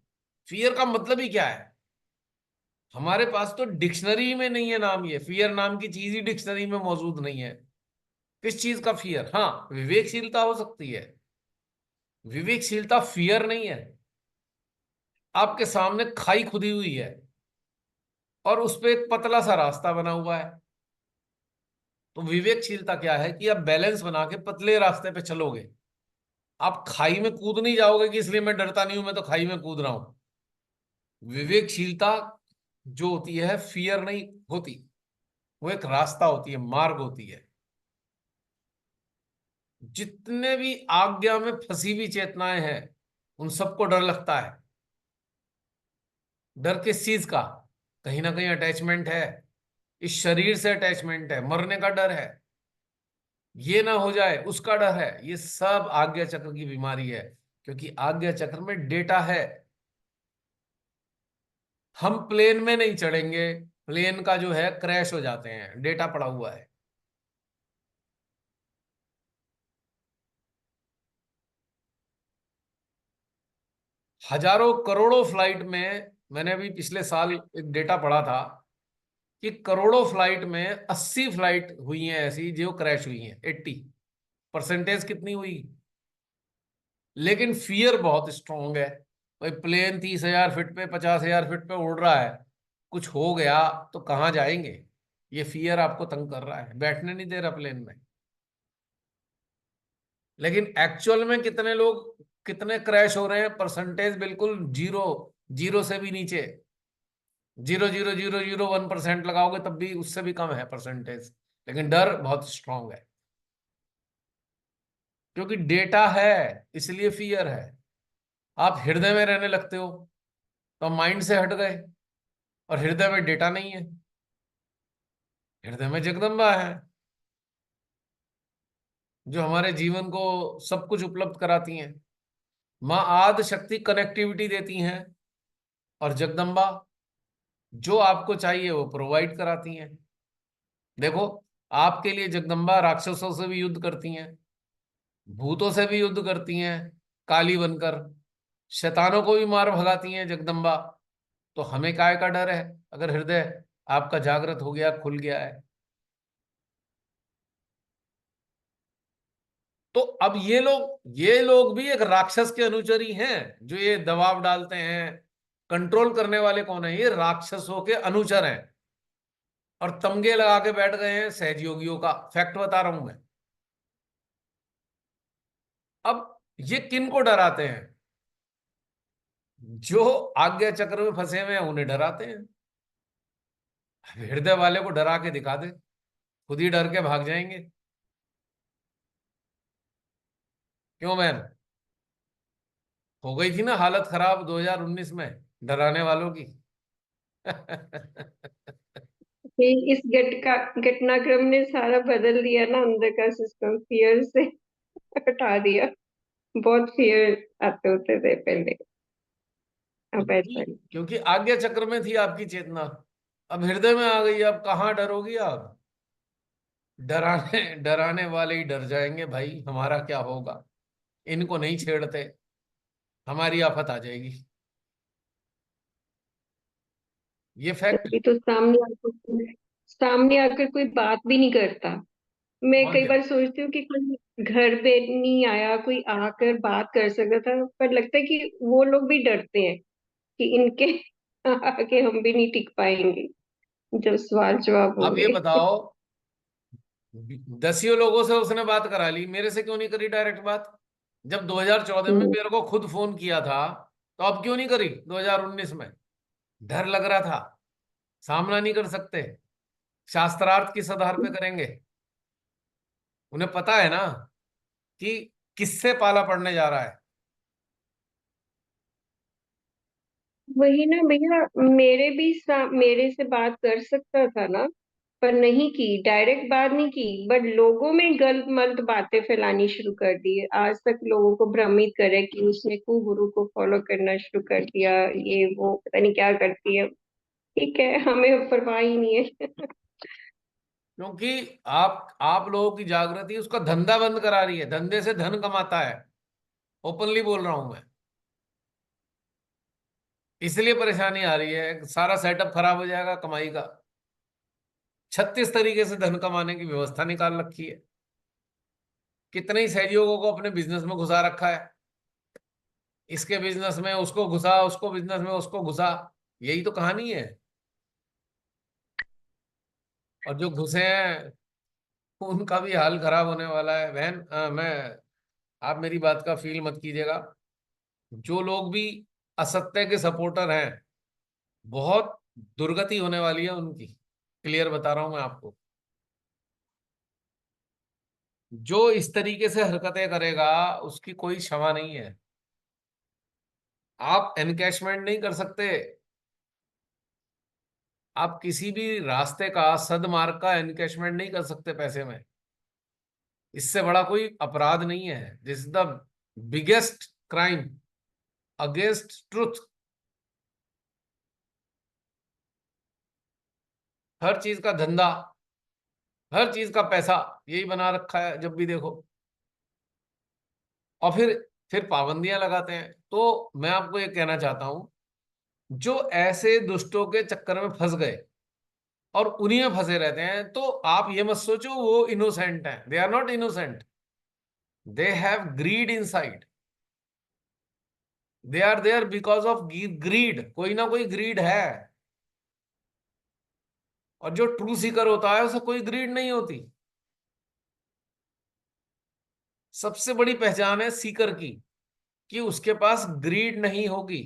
Fear का मतलब ही क्या है? हमारे पास तो डिक्शनरी में नहीं है नाम, ये फियर नाम की चीज ही डिक्शनरी में मौजूद नहीं है। किस चीज का फियर? हाँ, विवेकशीलता हो सकती है, विवेकशीलता फियर नहीं है। आपके सामने खाई खुदी हुई है और उस पे एक पतला सा रास्ता बना हुआ है, तो विवेकशीलता क्या है कि आप बैलेंस बना के पतले रास्ते पे चलोगे। आप खाई में कूद नहीं जाओगे कि इसलिए मैं डरता नहीं हूं, मैं तो खाई में कूद रहा हूं। विवेकशीलता जो होती है फियर नहीं होती, वो एक रास्ता होती है, मार्ग होती है। जितने भी आज्ञा में फंसी हुई चेतनाएं हैं, उन सबको डर लगता है। डर किस चीज का? कहीं ना कहीं अटैचमेंट है, इस शरीर से अटैचमेंट है, मरने का डर है, ये ना हो जाए उसका डर है। ये सब आज्ञा चक्र की बीमारी है, क्योंकि आज्ञा चक्र में डेटा है। हम प्लेन में नहीं चढ़ेंगे, प्लेन का जो है क्रैश हो जाते हैं, डेटा पड़ा हुआ है। हजारों करोड़ों फ्लाइट में, मैंने अभी पिछले साल एक डेटा पढ़ा था कि करोड़ों फ्लाइट में 80 फ्लाइट हुई हैं ऐसी जो क्रैश हुई हैं। 80% कितनी हुई? लेकिन फियर बहुत स्ट्रांग है। भाई प्लेन 30,000 फीट पे, 50,000 फीट पे उड़ रहा है, कुछ हो गया तो कहाँ जाएंगे? ये फियर आपको तंग कर रहा है, बैठने नहीं दे रहा प्लेन में। लेकिन एक्चुअल में कितने लोग, कितने क्रैश हो रहे हैं? परसेंटेज बिल्कुल जीरो, जीरो से भी नीचे। 0.0001% लगाओगे तब भी उससे भी कम है परसेंटेज। लेकिन डर बहुत स्ट्रांग है, क्योंकि डेटा है, इसलिए फियर है। आप हृदय में रहने लगते हो तो माइंड से हट गए, और हृदय में डेटा नहीं है, हृदय में जगदम्बा है जो हमारे जीवन को सब कुछ उपलब्ध कराती हैं। माँ आदि शक्ति कनेक्टिविटी देती हैं, और जगदम्बा जो आपको चाहिए वो प्रोवाइड कराती हैं। देखो, आपके लिए जगदम्बा राक्षसों से भी युद्ध करती हैं, भूतों से भी युद्ध करती हैं, काली बनकर शैतानों को भी मार भगाती हैं जगदम्बा। तो हमें काय का डर है, अगर हृदय आपका जागृत हो गया, खुल गया है। तो अब ये लोग भी एक राक्षस के अनुचरी हैं, जो ये दबाव डालते हैं। कंट्रोल करने वाले कौन है? ये राक्षसों के अनुचर हैं, और तमगे लगा के बैठ गए हैं सहयोगियों का। फैक्ट बता रहा हूं मैं। अब ये किन को डराते हैं? जो आज्ञा चक्र में फंसे हुए हैं उन्हें डराते हैं। हृदय वाले को डरा के दिखा दे, खुद ही डर के भाग जाएंगे। क्यों मैन? हो गई थी ना हालत खराब 2019 में डराने वालों की। ये इस घटनाक्रम ने सारा बदल दिया ना, अंदर का सिस्टम फियर से हटा दिया। बहुत फियर आते होते थे पहले, अब ऐसा नहीं। क्योंकि आज्ञा चक्र में थी आपकी चेतना, अब हृदय में आ गई। अब कहाँ डरोगी आप? डराने डराने वाले ही डर जाएंगे भाई, हमारा क्या होगा? इनको नहीं छेड़ते, हमारी आफत आ जाएगी। ये फैक्ट है। तभी तो सामने आकर कोई बात भी नहीं करता। मैं और कई क्या? बार सोचती हूँ कि कोई घर पे नहीं आया, कोई आकर बात कर सकता था, पर लगता है कि वो लोग भी डरते हैं कि इनके आगे हम भी नहीं टिक पाएंगे जब सवाल जवाब अब ये होंगे। बताओ, दसियों लोगों से उसने बात करा ली, मेरे से क्यों नहीं करी डायरेक्ट बात? जब 2014 में हम्म, मेरे को खुद फोन किया था, तो अब क्यों नहीं करी 2019 में? डर लग रहा था, सामना नहीं कर सकते, शास्त्रार्थ किस आधार पे करेंगे? उन्हें पता है ना कि किससे पाला पड़ने जा रहा है। वही ना भैया, मेरे से बात कर सकता था ना, पर नहीं की, डायरेक्ट बात नहीं की, बट लोगों में गलत मलत बातें फैलानी शुरू कर दी है। आज तक लोगों को भ्रमित करे कि उसने कुगुरु को फॉलो करना शुरू कर दिया, ये वो पता नहीं क्या करती है। ठीक है, हमें परवाह ही नहीं है। क्योंकि आप लोगों की जागृति उसका धंधा बंद करा रही है, धंधे से धन कमाता है, ओपनली बोल रहा हूं मैं। इसलिए परेशानी आ रही है, सारा सेटअप खराब हो जाएगा कमाई का। 36 तरीके से धन कमाने की व्यवस्था निकाल रखी है, कितने ही सहयोगों को अपने बिजनेस में घुसा रखा है, इसके बिजनेस में उसको घुसा, उसको बिजनेस में उसको घुसा, यही तो कहानी है। और जो घुसे हैं उनका भी हाल खराब होने वाला है बहन। मैं आप मेरी बात का फील मत कीजिएगा, जो लोग भी असत्य के सपोर्टर हैं, बहुत दुर्गति होने वाली है उनकी, क्लियर बता रहा हूं मैं आपको। जो इस तरीके से हरकतें करेगा उसकी कोई क्षमा नहीं है। आप एनकैशमेंट नहीं कर सकते, आप किसी भी रास्ते का सदमार्ग का एनकैशमेंट नहीं कर सकते पैसे में। इससे बड़ा कोई अपराध नहीं है। This is the biggest crime against truth. हर चीज का धंधा, हर चीज का पैसा यही बना रखा है जब भी देखो। और फिर पाबंदियां लगाते हैं। तो मैं आपको ये कहना चाहता हूं, जो ऐसे दुष्टों के चक्कर में फंस गए और उन्हीं में फंसे रहते हैं, तो आप ये मत सोचो वो इनोसेंट हैं। They are not innocent, they have greed inside. They are there because of greed, कोई ना कोई ग्रीड है। और जो ट्रू सीकर होता है उसे कोई ग्रीड नहीं होती। सबसे बड़ी पहचान है सीकर की कि उसके पास ग्रीड नहीं होगी।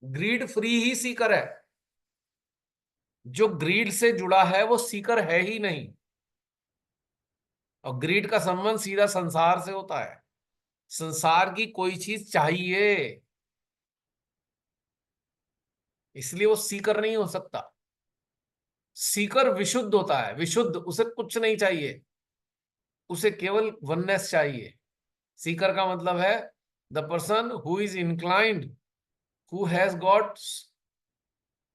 ग्रीड फ्री ही सीकर है। जो ग्रीड से जुड़ा है वो सीकर है ही नहीं। और ग्रीड का संबंध सीधा संसार से होता है। संसार की कोई चीज चाहिए, इसलिए वो सीकर नहीं हो सकता। सीकर विशुद्ध होता है, विशुद्ध, उसे कुछ नहीं चाहिए, उसे केवल वननेस चाहिए। सीकर का मतलब है the person who is inclined, who has got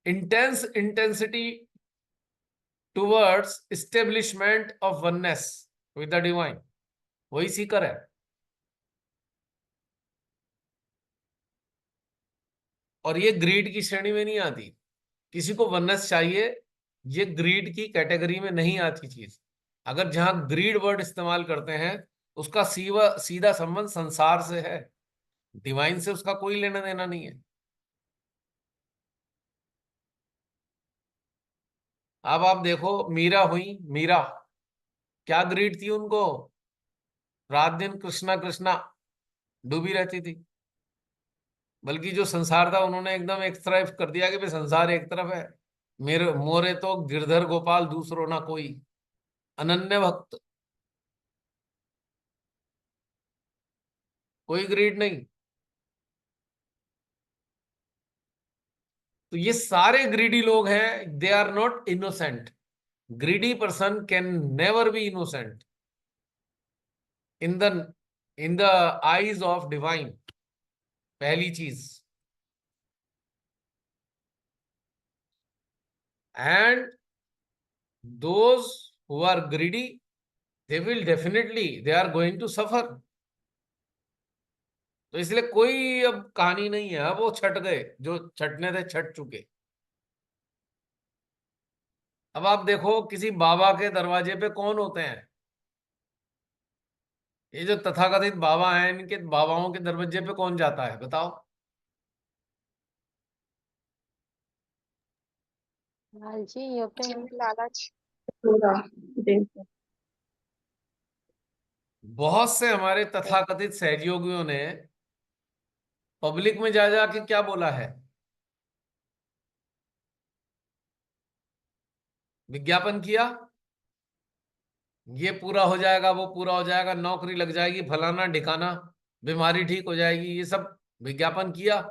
intensity towards establishment of oneness with the divine, वही सीकर है। और ये ग्रीड की श्रेणी में नहीं आती। किसी को वननेस चाहिए, ये ग्रीड की कैटेगरी में नहीं आती चीज। अगर जहां ग्रीड वर्ड इस्तेमाल करते हैं, उसका सीधा संबंध संसार से है, डिवाइन से उसका कोई लेना देना नहीं है। अब आप देखो, मीरा हुई, मीरा क्या ग्रीड थी उनको, रात दिन कृष्णा कृष्णा डूबी रहती थी। बल्कि जो संसार था उन्होंने एकदम एक तरफ कर दिया कि भाई संसार एक तरफ है, मेरे मोरे तो गिरधर गोपाल दूसरो ना कोई, अनन्य भक्त, कोई ग्रीड नहीं। तो ये सारे ग्रीडी लोग हैं, they are not innocent. Greedy person can never be innocent in the eyes of divine, पहली चीज। And those who are greedy, they will definitely, they are going to suffer. तो इसलिए कोई अब कहानी नहीं है, अब वो छट गए, जो छटने थे छट चुके। अब आप देखो किसी बाबा के दरवाजे पे कौन होते हैं, ये जो तथाकथित बाबा हैं, इनके बाबाओं के दरवाजे पे कौन जाता है बताओ। लालची ये होते हैं। लालच पूरा। जी। बहुत से हमारे तथाकथित सहयोगियों ने पब्लिक में जा जाके क्या बोला है, विज्ञापन किया, ये पूरा हो जाएगा, वो पूरा हो जाएगा, नौकरी लग जाएगी, फलाना ढिकाना, बीमारी ठीक हो जाएगी, ये सब विज्ञापन किया।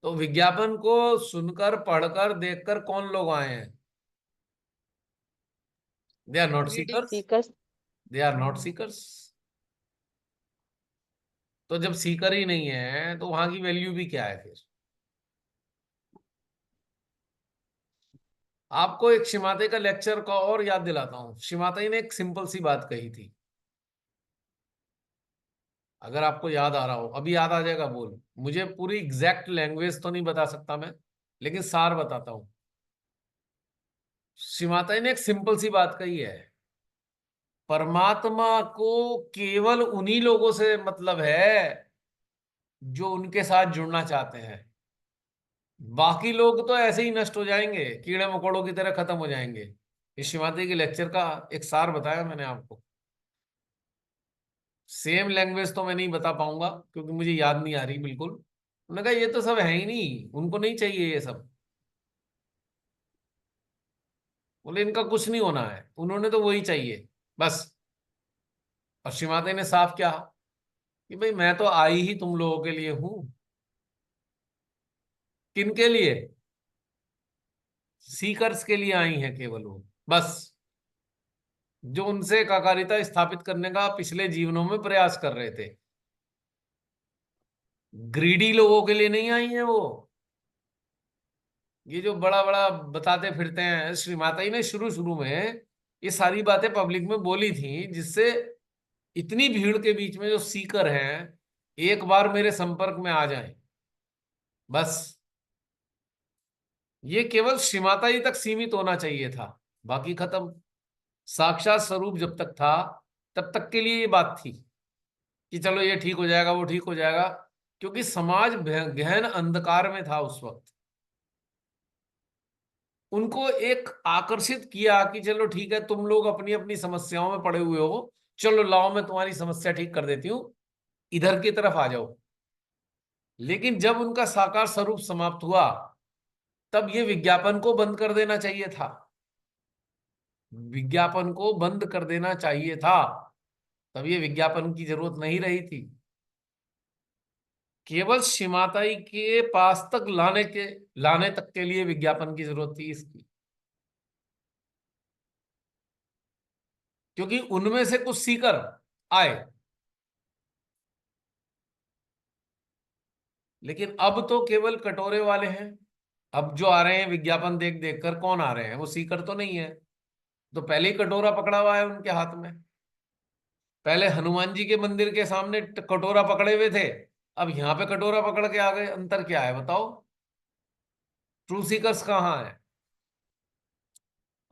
तो विज्ञापन को सुनकर, पढ़कर, देखकर कौन लोग आए हैं? They are not seekers, seekers. They are not seekers. तो जब सीकर ही नहीं है तो वहां की वैल्यू भी क्या है फिर? आपको एक शिमाते का लेक्चर का और याद दिलाता हूं। शिमाते ने एक सिंपल सी बात कही थी, अगर आपको याद आ रहा हो, अभी याद आ जाएगा बोल। मुझे पूरी एग्जैक्ट लैंग्वेज तो नहीं बता सकता मैं, लेकिन सार बताता हूं। शिमाता ने एक सिंपल सी बात कही है, परमात्मा को केवल उन्हीं लोगों से मतलब है जो उनके साथ जुड़ना चाहते हैं। बाकी लोग तो ऐसे ही नष्ट हो जाएंगे, कीड़े मकोड़ों की तरह खत्म हो जाएंगे। इस शिमाते के लेक्चर का एक सार बताया मैंने आपको। सेम लैंग्वेज तो मैं नहीं बता पाऊंगा क्योंकि मुझे याद नहीं आ रही बिल्कुल। उन्होंने कहा ये तो सब है ही नहीं, उनको नहीं चाहिए ये सब। बोले इनका कुछ नहीं होना है, उन्होंने तो वही चाहिए बस। और शिमाते ने साफ किया कि भाई मैं तो आई ही तुम लोगों के लिए हूं। किन के लिए? सीकर्स के लिए आई हैं केवल वो, बस। जो उनसे एकाकारिता स्थापित करने का पिछले जीवनों में प्रयास कर रहे थे। ग्रीडी लोगों के लिए नहीं आई है वो। ये जो बड़ा बड़ा बताते फिरते हैं, श्री माता जी ने शुरू शुरू में ये सारी बातें पब्लिक में बोली थी, जिससे इतनी भीड़ के बीच में जो सीकर हैं एक बार मेरे संपर्क में आ जाएं, बस। ये केवल श्री माता जी तक सीमित होना चाहिए था, बाकी खत्म। साक्षात स्वरूप जब तक था तब तक के लिए ये बात थी कि चलो ये ठीक हो जाएगा, वो ठीक हो जाएगा, क्योंकि समाज गहन अंधकार में था उस वक्त। उनको एक आकर्षित किया कि चलो ठीक है, तुम लोग अपनी अपनी समस्याओं में पड़े हुए हो, चलो लाओ मैं तुम्हारी समस्या ठीक कर देती हूं, इधर की तरफ आ जाओ। लेकिन जब उनका साकार स्वरूप समाप्त हुआ तब ये विज्ञापन को बंद कर देना चाहिए था। विज्ञापन को बंद कर देना चाहिए था, तब ये विज्ञापन की जरूरत नहीं रही थी। केवल शिमाताई के पास तक लाने तक के लिए विज्ञापन की जरूरत थी इसकी, क्योंकि उनमें से कुछ सीकर आए। लेकिन अब तो केवल कटोरे वाले हैं। अब जो आ रहे हैं विज्ञापन देख देख कर, कौन आ रहे हैं? वो सीकर तो नहीं है। तो पहले ही कटोरा पकड़ा हुआ है उनके हाथ में। पहले हनुमान जी के मंदिर के सामने कटोरा पकड़े हुए थे, अब यहां पे कटोरा पकड़ के आ गए। अंतर क्या है बताओ? ट्रू सीकर्स कहाँ है?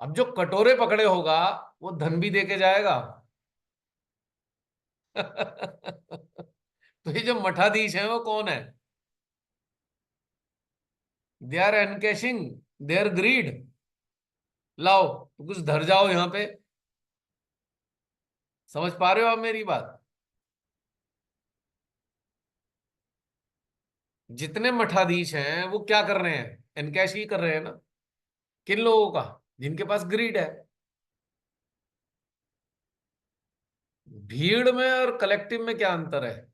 अब जो कटोरे पकड़े होगा वो धन भी देके जाएगा। तो ये जो मठाधीश है वो कौन है? They are encashing their greed. लाओ तो कुछ धर जाओ यहां पे। समझ पा रहे हो आप मेरी बात? जितने मठाधीश हैं वो क्या कर रहे हैं? एनकैश ही कर रहे हैं ना। किन लोगों का? जिनके पास ग्रीड है। भीड़ में और कलेक्टिव में क्या अंतर है?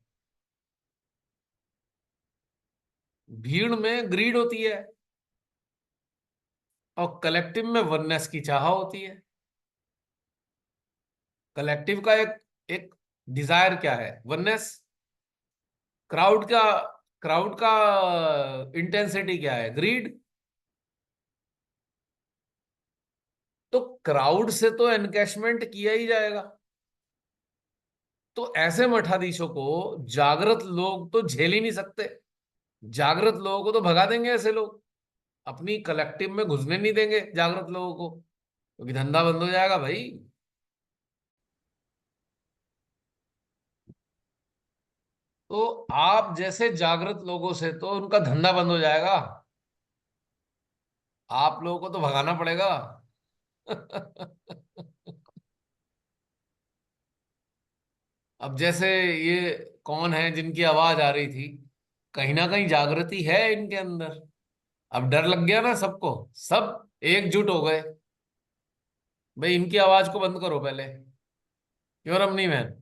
भीड़ में ग्रीड होती है और कलेक्टिव में वननेस की चाह होती है। कलेक्टिव का एक एक डिजायर क्या है? वननेस। क्राउड क्राउड का इंटेंसिटी क्या है? ग्रीड। तो क्राउड से तो एनकैशमेंट किया ही जाएगा। तो ऐसे मठाधीशों को जागृत लोग तो झेल ही नहीं सकते। जागृत लोगों को तो भगा देंगे ऐसे लोग, अपनी कलेक्टिव में घुसने नहीं देंगे जागृत लोगों को, क्योंकि धंधा बंद हो जाएगा भाई। तो आप जैसे जागृत लोगों से तो उनका धंधा बंद हो जाएगा, आप लोगों को तो भगाना पड़ेगा। अब जैसे ये कौन है जिनकी आवाज आ रही थी, कहीं ना कहीं जागृति है इनके अंदर। अब डर लग गया ना सबको, सब एकजुट हो गए, भाई इनकी आवाज को बंद करो पहले। क्यों रमनी बहन?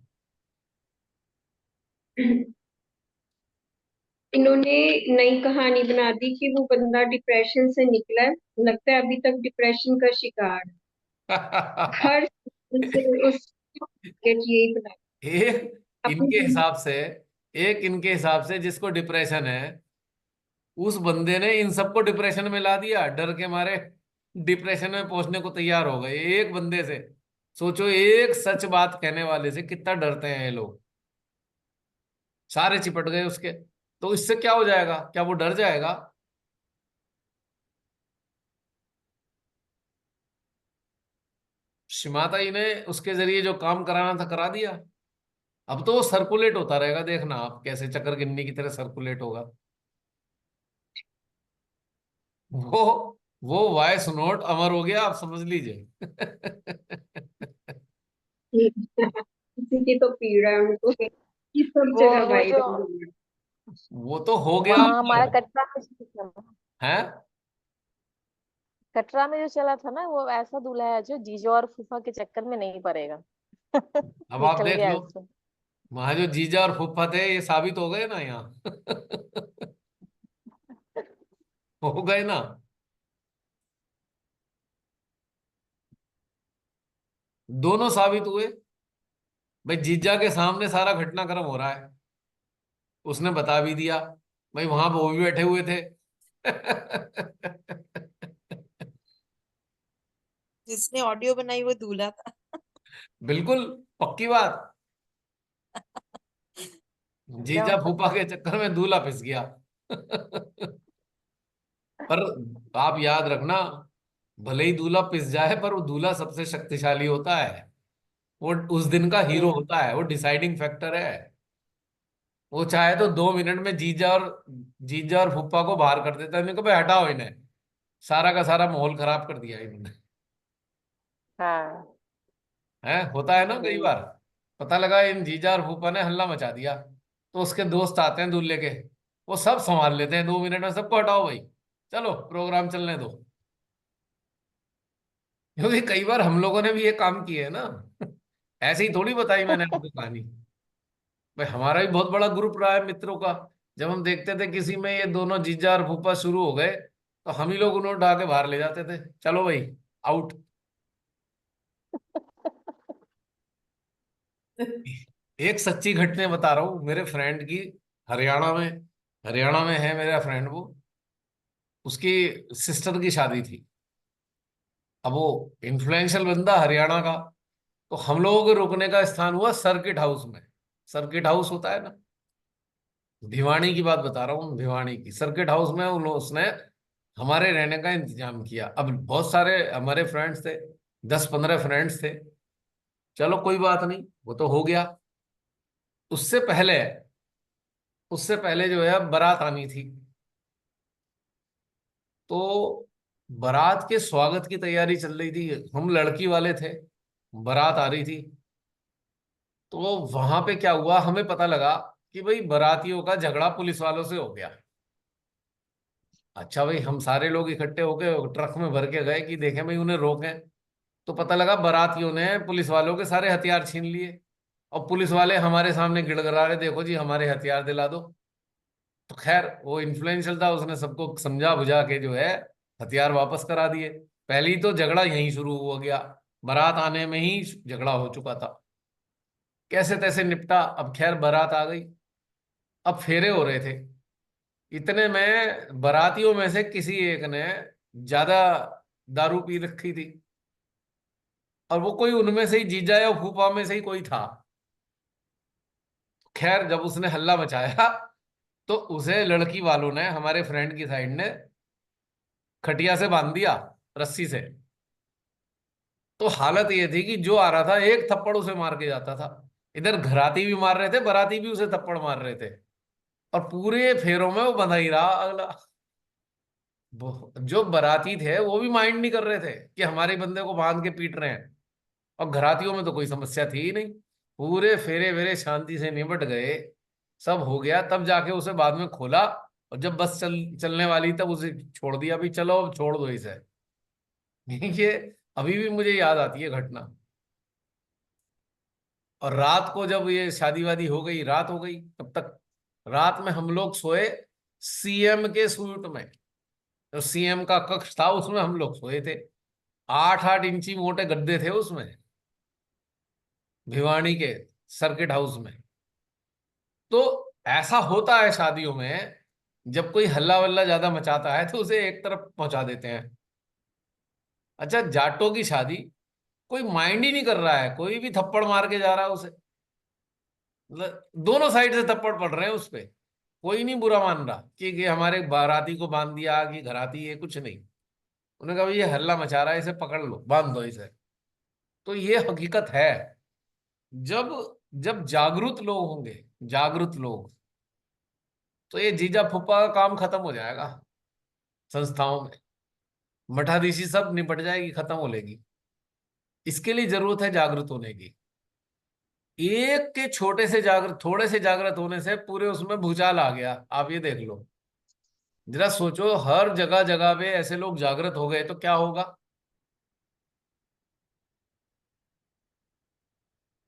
इन्होंने नई कहानी बना दी कि वो बंदा डिप्रेशन से निकला है, लगता है अभी तक डिप्रेशन का शिकार हर से उस यही बना। एक इनके अपनी हिसाब से एक इनके हिसाब से जिसको डिप्रेशन है, उस बंदे ने इन सबको डिप्रेशन में ला दिया डर के मारे। डिप्रेशन में पहुंचने को तैयार हो गए एक बंदे से। सोचो, एक सच बात कहने वाले से कितना डरते हैं ये लोग। सारे चिपट गए उसके। तो इससे क्या हो जाएगा? क्या वो डर जाएगा? शिमाताई ने उसके जरिए जो काम कराना था करा दिया। अब तो वो सर्कुलेट होता रहेगा, देखना आप कैसे चक्कर गिननी की तरह सर्कुलेट होगा। वो वो वॉइस नोट अमर हो गया, आप समझ लीजिए। किसी की तो पीड़ा है उनको कि सब वो जगह वो जो वायरल हो गया। वो तो हो गया वहाँ हमारा अमर। कटरा में जो चला, है। कटरा में जो चला था ना, वो ऐसा दूल्हा है जो जीजो और फूफा के चक्कर में नहीं पड़ेगा। अब आप निकल देख गया लो, इससे। वहां जो जीजा और फूफा थे ये साबित हो गए ना यहाँ। हो गए ना। दोनों साबित हुए। भाई जीजा के सामने सारा घटनाक्रम हो रहा है, उसने बता भी दिया। भाई वहां वो भी बैठे हुए थे। जिसने ऑडियो बनाई वो दूल्हा था। बिल्कुल पक्की बात। जीजा एकदम फूफा पक्का। के चक्कर में दूल्हा पिस गया। पर आप याद रखना, भले ही दूल्हा पिस जाए पर वो दूल्हा सबसे शक्तिशाली होता है। वो उस दिन का हीरो हम्म। होता है, वो डिसाइडिंग फैक्टर है। वो चाहे तो 2 मिनट में जीजा और फूफा को बाहर कर देता है, इन्हें को भाई हटाओ इन्हें। सारा का सारा माहौल खराब कर दिया इन्होंने। हाँ। है, होता है ना कई वही। बार। पता लगा इन जीजा और फूफा ने हल्ला मचा दिया, तो उसके दोस्त आते हैं दूल्हे के, वो सब संभाल लेते हैं 2 मिनट में, सबको हटाओ भाई, चलो प्रोग्राम चलने दो। क्योंकि कई बार हम लोगों ने भी ये काम किए है ना। ऐसे ही थोड़ी बताई मैंने आपको कहानी। भाई हमारा भी बहुत बड़ा ग्रुप रहा है मित्रों का। जब हम देखते थे किसी में ये दोनों जीजा और फूफा शुरू हो गए, तो हम ही लोग उन्हें उठा के बाहर ले जाते थे, चलो भाई आउट। एक सच्ची घटना बता रहा हूँ मेरे फ्रेंड की। हरियाणा में हरियाणा में है मेरा फ्रेंड वो। उसकी सिस्टर की शादी थी। अब वो इन्फ्लुएंशियल बंदा हरियाणा का। तो हम लोगों के रुकने का स्थान हुआ सर्किट हाउस में। सर्किट हाउस होता है ना, भिवानी की बात बता रहा हूँ, भिवानी की सर्किट हाउस में उसने हमारे रहने का इंतजाम किया। अब बहुत सारे हमारे फ्रेंड्स थे, 10-15 फ्रेंड्स थे। चलो कोई बात नहीं, वो तो हो गया। उससे पहले उससे पहले जो है बारात आनी थी। तो बारात के स्वागत की तैयारी चल रही थी, हम लड़की वाले थे, बारात आ रही थी। तो वहां पे क्या हुआ, हमें पता लगा कि भाई बारातियों का झगड़ा पुलिस वालों से हो गया। अच्छा भाई, हम सारे लोग इकट्ठे होके ट्रक में भर के गए कि देखें भाई उन्हें रोकें। तो पता लगा बारातियों ने पुलिस वालों के सारे हथियार छीन लिए। और पुलिस वाले हमारे सामने गिड़गिड़ा रहे, देखो जी हमारे हथियार दिला दो। तो खैर वो इन्फ्लुएंशियल था, उसने सबको समझा बुझा के जो है हथियार वापस करा दिए। पहले ही तो झगड़ा यहीं शुरू हो गया, बारात आने में ही झगड़ा हो चुका था। कैसे तैसे निपटा। अब खैर बारात आ गई, अब फेरे हो रहे थे। इतने में बारातियों में से किसी एक ने ज्यादा दारू पी रखी थी, और वो कोई उनमें से ही जीजा या फूफा में से ही कोई था। खैर जब उसने हल्ला मचाया, तो उसे लड़की वालों ने, हमारे फ्रेंड की साइड ने, खटिया से बांध दिया, रस्सी से। तो हालत ये थी कि जो आ रहा था एक थप्पड़ उसे मार के जाता था। इधर घराती भी मार रहे थे, बाराती भी उसे थप्पड़ मार रहे थे। और पूरे फेरों में वो बंधा ही रहा अगला। जो बाराती थे वो भी माइंड नहीं कर रहे थे कि हमारे बंदे को बांध के पीट रहे हैं। और घरातियों में तो कोई समस्या थी ही नहीं। पूरे फेरे वेरे शांति से निपट गए, सब हो गया। तब जाके उसे बाद में खोला, और जब बस चलने वाली तब उसे छोड़ दिया, भी चलो अब छोड़ दो इसे। ये अभी भी मुझे याद आती है घटना। और रात को जब ये शादी वादी हो गई, रात हो गई, तब तक रात में हम लोग सोए सीएम के सूट में। तो सीएम का कक्ष था, उसमें हम लोग सोए थे। 8-8 इंची मोटे गद्दे थे उसमें, भिवानी के सर्किट हाउस में। तो ऐसा होता है शादियों में, जब कोई हल्ला वल्ला ज्यादा मचाता है तो उसे एक तरफ पहुंचा देते हैं। अच्छा, जाटों की शादी, कोई माइंड ही नहीं कर रहा है, कोई भी थप्पड़ मार के जा रहा है उसे, मतलब दोनों साइड से थप्पड़ पड़ रहे हैं उस पे। कोई नहीं बुरा मान रहा कि हमारे बाराती को बांध दिया कि घराती है, कुछ नहीं। उन्होंने कहा भाई ये हल्ला मचा रहा है, इसे पकड़ लो, बांध दो इसे। तो ये हकीकत है। जब जब जागरूक लोग होंगे, जागरूक लोग, तो ये जीजा फूफा का काम खत्म हो जाएगा संस्थाओं में। मठाधीशी सब निपट जाएगी, खत्म हो लेगी। इसके लिए जरूरत है जागृत होने की। एक के छोटे से जागृत, थोड़े से जागृत होने से पूरे उसमें भूचाल आ गया। आप ये देख लो, जरा सोचो, हर जगह जगह पे ऐसे लोग जागृत हो गए तो क्या होगा।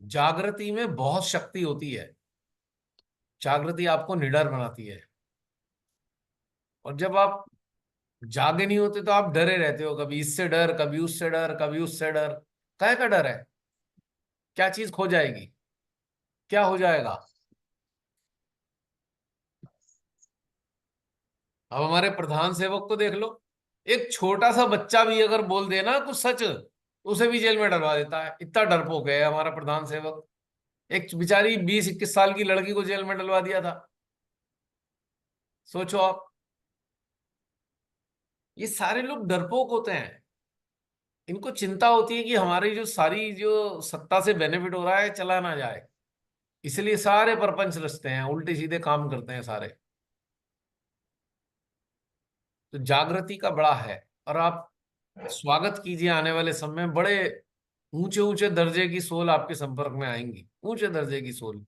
जागृति में बहुत शक्ति होती है। जागृति आपको निडर बनाती है। और जब आप जागे नहीं होते तो आप डरे रहते हो, कभी इससे डर, कभी उससे डर, कभी उससे डर। काहे का डर है? क्या चीज खो जाएगी? क्या हो जाएगा? अब हमारे प्रधान सेवक को देख लो, एक छोटा सा बच्चा भी अगर बोल देना कुछ सच, उसे भी जेल में डलवा देता है। इतना डरपोक है हमारा प्रधान सेवक। एक बेचारी 20-21 साल की लड़की को जेल में डलवा दिया था। सोचो आप, ये सारे लोग डरपोक होते हैं। इनको चिंता होती है कि हमारी जो सारी जो सत्ता से बेनिफिट हो रहा है चला ना जाए, इसलिए सारे परपंच रचते हैं, उल्टे सीधे काम करते हैं सारे। तो जागृति का बड़ा है। और आप स्वागत कीजिए, आने वाले समय में बड़े ऊंचे ऊंचे दर्जे की सोल आपके संपर्क में आएंगी, ऊंचे दर्जे की सोल।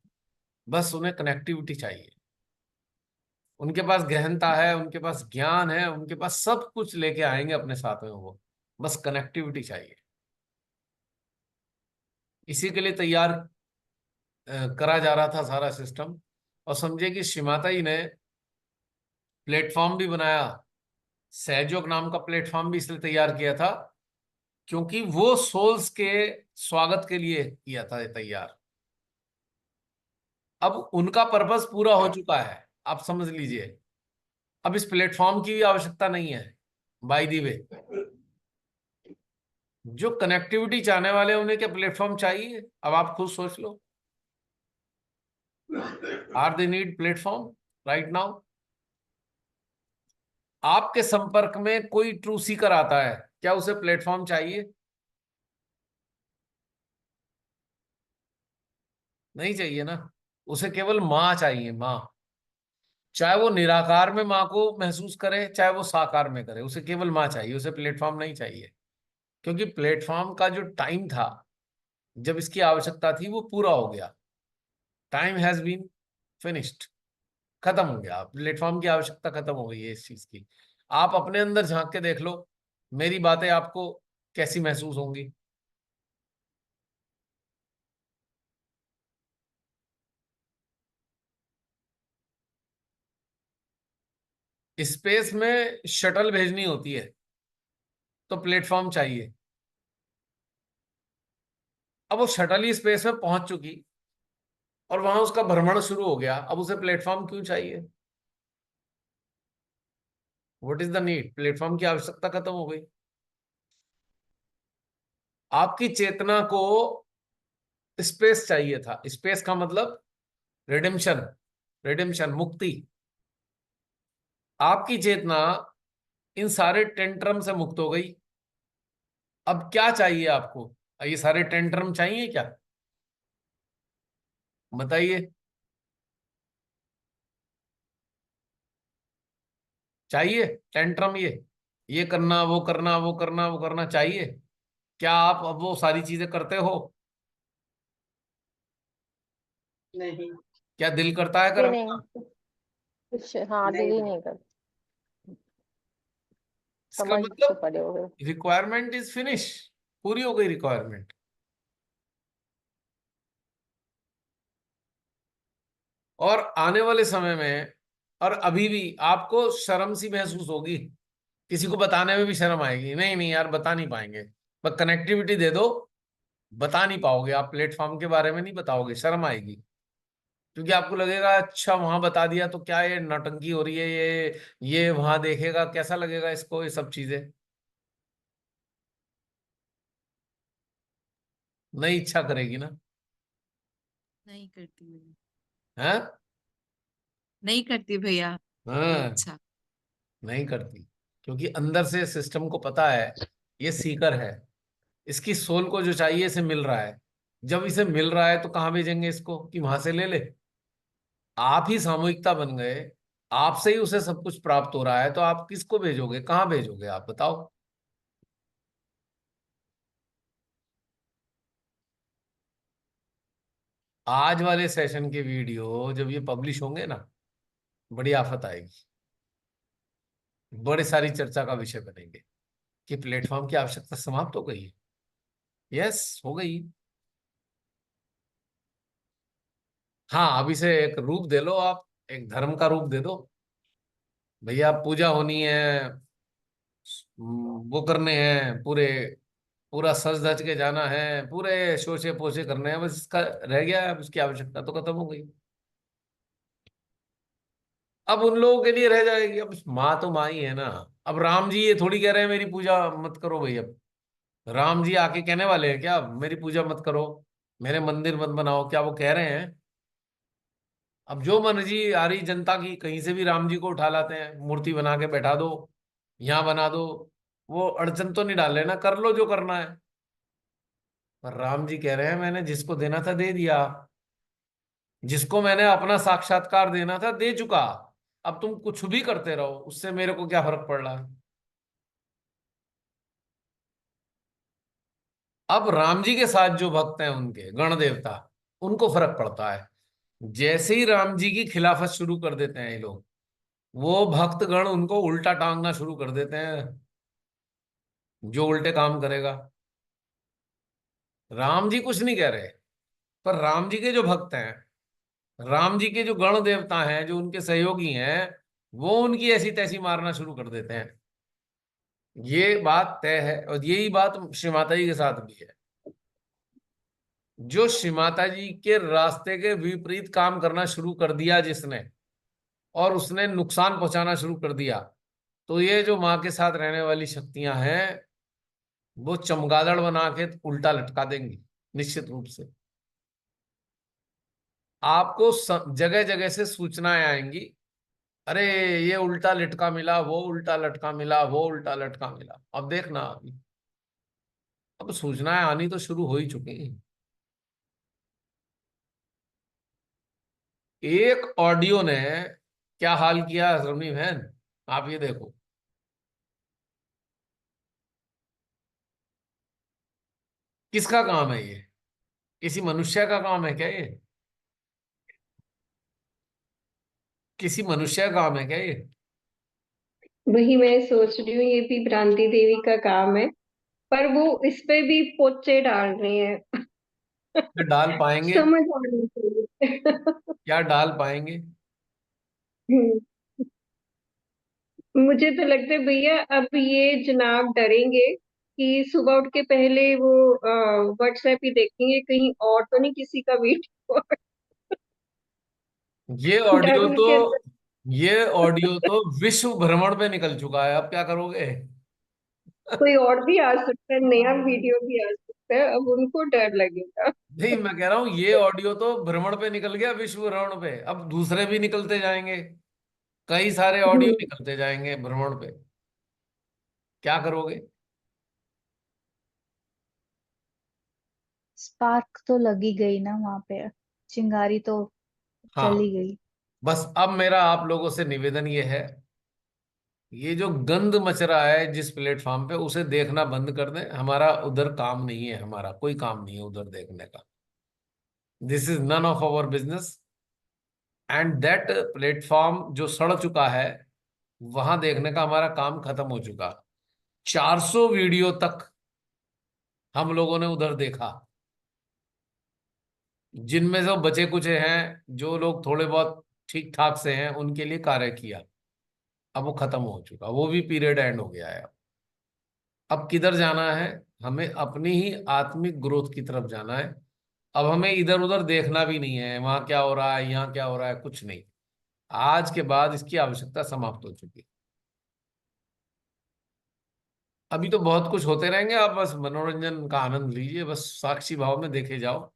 बस उन्हें कनेक्टिविटी चाहिए। उनके पास गहनता है, उनके पास ज्ञान है, उनके पास सब कुछ लेके आएंगे अपने साथ में वो। बस कनेक्टिविटी चाहिए। इसी के लिए तैयार करा जा रहा था सारा सिस्टम। और समझे कि श्रीमाता जी ने प्लेटफॉर्म भी बनाया, सहयोग नाम का प्लेटफॉर्म भी इसलिए तैयार किया था क्योंकि वो सोल्स के स्वागत के लिए किया था ये तैयार। अब उनका पर्पस पूरा हो चुका है, आप समझ लीजिए। अब इस प्लेटफॉर्म की भी आवश्यकता नहीं है। बाय द वे, जो कनेक्टिविटी चाहने वाले हैं उन्हें क्या प्लेटफॉर्म चाहिए? अब आप खुद सोच लो, are they need platform right now? आपके संपर्क में कोई ट्रू सीकर आता है, क्या उसे प्लेटफॉर्म चाहिए? नहीं चाहिए ना। उसे केवल माँ चाहिए, माँ। चाहे वो निराकार में माँ को महसूस करे, चाहे वो साकार में करे, उसे केवल माँ चाहिए, उसे प्लेटफॉर्म नहीं चाहिए। क्योंकि प्लेटफॉर्म का जो टाइम था जब इसकी आवश्यकता थी वो पूरा हो गया। टाइम हैज बीन फिनिश्ड, खत्म हो गया। प्लेटफॉर्म की आवश्यकता खत्म हो गई है इस चीज की। आप अपने अंदर झांक के देख लो, मेरी बातें आपको कैसी महसूस होंगी। स्पेस में शटल भेजनी होती है तो प्लेटफॉर्म चाहिए। अब वो शटल ही स्पेस में पहुंच चुकी और वहां उसका भ्रमण शुरू हो गया, अब उसे प्लेटफॉर्म क्यों चाहिए? What is the need? Platform की आवश्यकता खत्म हो गई। आपकी चेतना को स्पेस चाहिए था। स्पेस का मतलब रिडेम्पशन, रिडेम्पशन, मुक्ति। आपकी चेतना इन सारे टेंट्रम से मुक्त हो गई। अब क्या चाहिए आपको? ये सारे टेंट्रम चाहिए क्या? बताइए। चाहिए टेंट्रम? ये करना, वो करना, वो करना, वो करना चाहिए? क्या आप अब वो सारी चीजें करते हो? नहीं। क्या दिल करता है जी करने नहीं, का? कुछ हाँ दिल ही नहीं कर, इसका समझ के मतलब पड़े हो गए। रिक्वायरमेंट इज फिनिश, पूरी हो गई रिक्वायरमेंट। और आने वाले समय में, और अभी भी आपको शर्म सी महसूस होगी, किसी को बताने में भी शर्म आएगी। नहीं नहीं यार, बता नहीं पाएंगे। बस कनेक्टिविटी दे दो, बता नहीं पाओगे आप, प्लेटफॉर्म के बारे में नहीं बताओगे, शर्म आएगी। क्योंकि आपको लगेगा अच्छा वहां बता दिया तो क्या ये नौटंकी हो रही है, ये वहां देखेगा कैसा लगेगा इसको, ये सब चीजें। नहीं इच्छा करेगी ना? नहीं करती भैया, है? नहीं करती भैया कोई हाँ, इच्छा। नहीं करती, क्योंकि अंदर से सिस्टम को पता है ये सीकर है, इसकी सोल को जो चाहिए इसे मिल रहा है। जब इसे मिल रहा है तो कहाँ भेजेंगे इसको कि वहां से ले ले? आप ही सामूहिकता बन गए, आपसे ही उसे सब कुछ प्राप्त हो रहा है, तो आप किसको भेजोगे, कहाँ भेजोगे, आप बताओ। आज वाले सेशन के वीडियो जब ये पब्लिश होंगे ना, बड़ी आफत आएगी, बड़ी सारी चर्चा का विषय बनेंगे कि प्लेटफॉर्म की आवश्यकता समाप्त हो गई है। यस, हो गई। हाँ, अब इसे एक रूप दे लो, आप एक धर्म का रूप दे दो। भैया पूजा होनी है, वो करने हैं पूरे, पूरा सज धज के जाना है, पूरे शोशे पोशे करने हैं, बस इसका रह गया है, अब इसकी आवश्यकता तो खत्म हो गई। अब उन लोगों के लिए रह जाएगी, अब माँ तो माँ ही है ना। अब राम जी ये थोड़ी कह रहे हैं मेरी पूजा मत करो भाई। अब राम जी आके कहने वाले हैं क्या मेरी पूजा मत करो, मेरे मंदिर मत बनाओ? क्या वो कह रहे हैं? अब जो मर्जी आ रही जनता की, कहीं से भी राम जी को उठा लाते हैं, मूर्ति बना के बैठा दो, यहाँ बना दो। वो अड़चन तो नहीं डाल रहे ना, कर लो जो करना है। पर राम जी कह रहे हैं मैंने जिसको देना था दे दिया, जिसको मैंने अपना साक्षात्कार देना था दे चुका। अब तुम कुछ भी करते रहो, उससे मेरे को क्या फर्क पड़ रहा है? अब राम जी के साथ जो भक्त हैं उनके गण देवता, उनको फर्क पड़ता है। जैसे ही राम जी की खिलाफत शुरू कर देते हैं ये लोग, वो भक्तगण उनको उल्टा टांगना शुरू कर देते हैं, जो उल्टे काम करेगा। राम जी कुछ नहीं कह रहे, पर राम जी के जो भक्त हैं, राम जी के जो गण देवता हैं, जो उनके सहयोगी हैं, वो उनकी ऐसी तैसी मारना शुरू कर देते हैं। ये बात तय है, और यही बात श्री माता जी के साथ भी है। जो श्री माता जी के रास्ते के विपरीत काम करना शुरू कर दिया जिसने, और उसने नुकसान पहुंचाना शुरू कर दिया, तो ये जो माँ के साथ रहने वाली शक्तियां हैं, वो चमगादड़ बना के उल्टा लटका देंगी निश्चित रूप से। आपको जगह जगह से सूचनाएं आएंगी, अरे ये उल्टा लटका मिला, वो उल्टा लटका मिला, वो उल्टा लटका मिला। अब देखना अभी, अब सूचनाएं आनी तो शुरू हो ही चुकी हैं। एक ऑडियो ने क्या हाल किया रमनी बहन, आप ये देखो। किसका काम है ये? किसी मनुष्य का काम है क्या ये? किसी मनुष्य का काम है क्या ये? वही मैं सोच रही हूँ, ये भी भ्रांति देवी का काम है, पर वो इस पे भी पोचे डाल रहे हैं। क्या डाल पाएंगे? समझ आनी चाहिए। क्या डाल पाएंगे? मुझे तो लगता है भैया अब ये जनाब डरेंगे कि सुबह उठ के पहले वो व्हाट्सएप ही देखेंगे, कहीं और तो नहीं किसी का वीडियो। ये डर ऑडियो तो, उनके अंदर। ये ऑडियो तो विश्व भ्रमण पे निकल चुका है, अब क्या करोगे? कोई और भी आ सकता है, नया वीडियो भी आ सकता है, अब उनको डर लगेगा। नहीं, मैं कह रहा हूं ये ऑडियो तो भ्रमण पे निकल गया, विश्व भ्रमण पे, अब दूसरे भी निकलते जाएंगे, कई सारे ऑडियो हम्म, निकलते जाएंगे भ्रमण पे। क्या करोगे? स्पार्क तो लगी गई ना वहां पे, चिंगारी तो चली हाँ, गई। बस अब मेरा आप लोगों से निवेदन ये है, ये जो गंद मच रहा है जिस प्लेटफॉर्म पे, उसे देखना बंद कर दें। हमारा उधर काम नहीं है, हमारा कोई काम नहीं है उधर देखने का। This is none of our business. And that platform जो सड़ चुका है, वहां देखने का हमारा काम खत्म हो चुका। 400 वीडियो तक हम लोगों ने उधर देखा, जिनमें से बचे कुचे हैं, जो लोग थोड़े बहुत ठीक ठाक से हैं उनके लिए कार्य किया। अब वो खत्म हो चुका, वो भी पीरियड एंड हो गया है। अब किधर जाना है? हमें अपनी ही आत्मिक ग्रोथ की तरफ जाना है। अब हमें इधर उधर देखना भी नहीं है, वहां क्या हो रहा है, यहाँ क्या हो रहा है, कुछ नहीं। आज के बाद इसकी आवश्यकता समाप्त हो चुकी है। अभी तो बहुत कुछ होते रहेंगे, आप बस मनोरंजन का आनंद लीजिए, बस साक्षी भाव में देखे जाओ।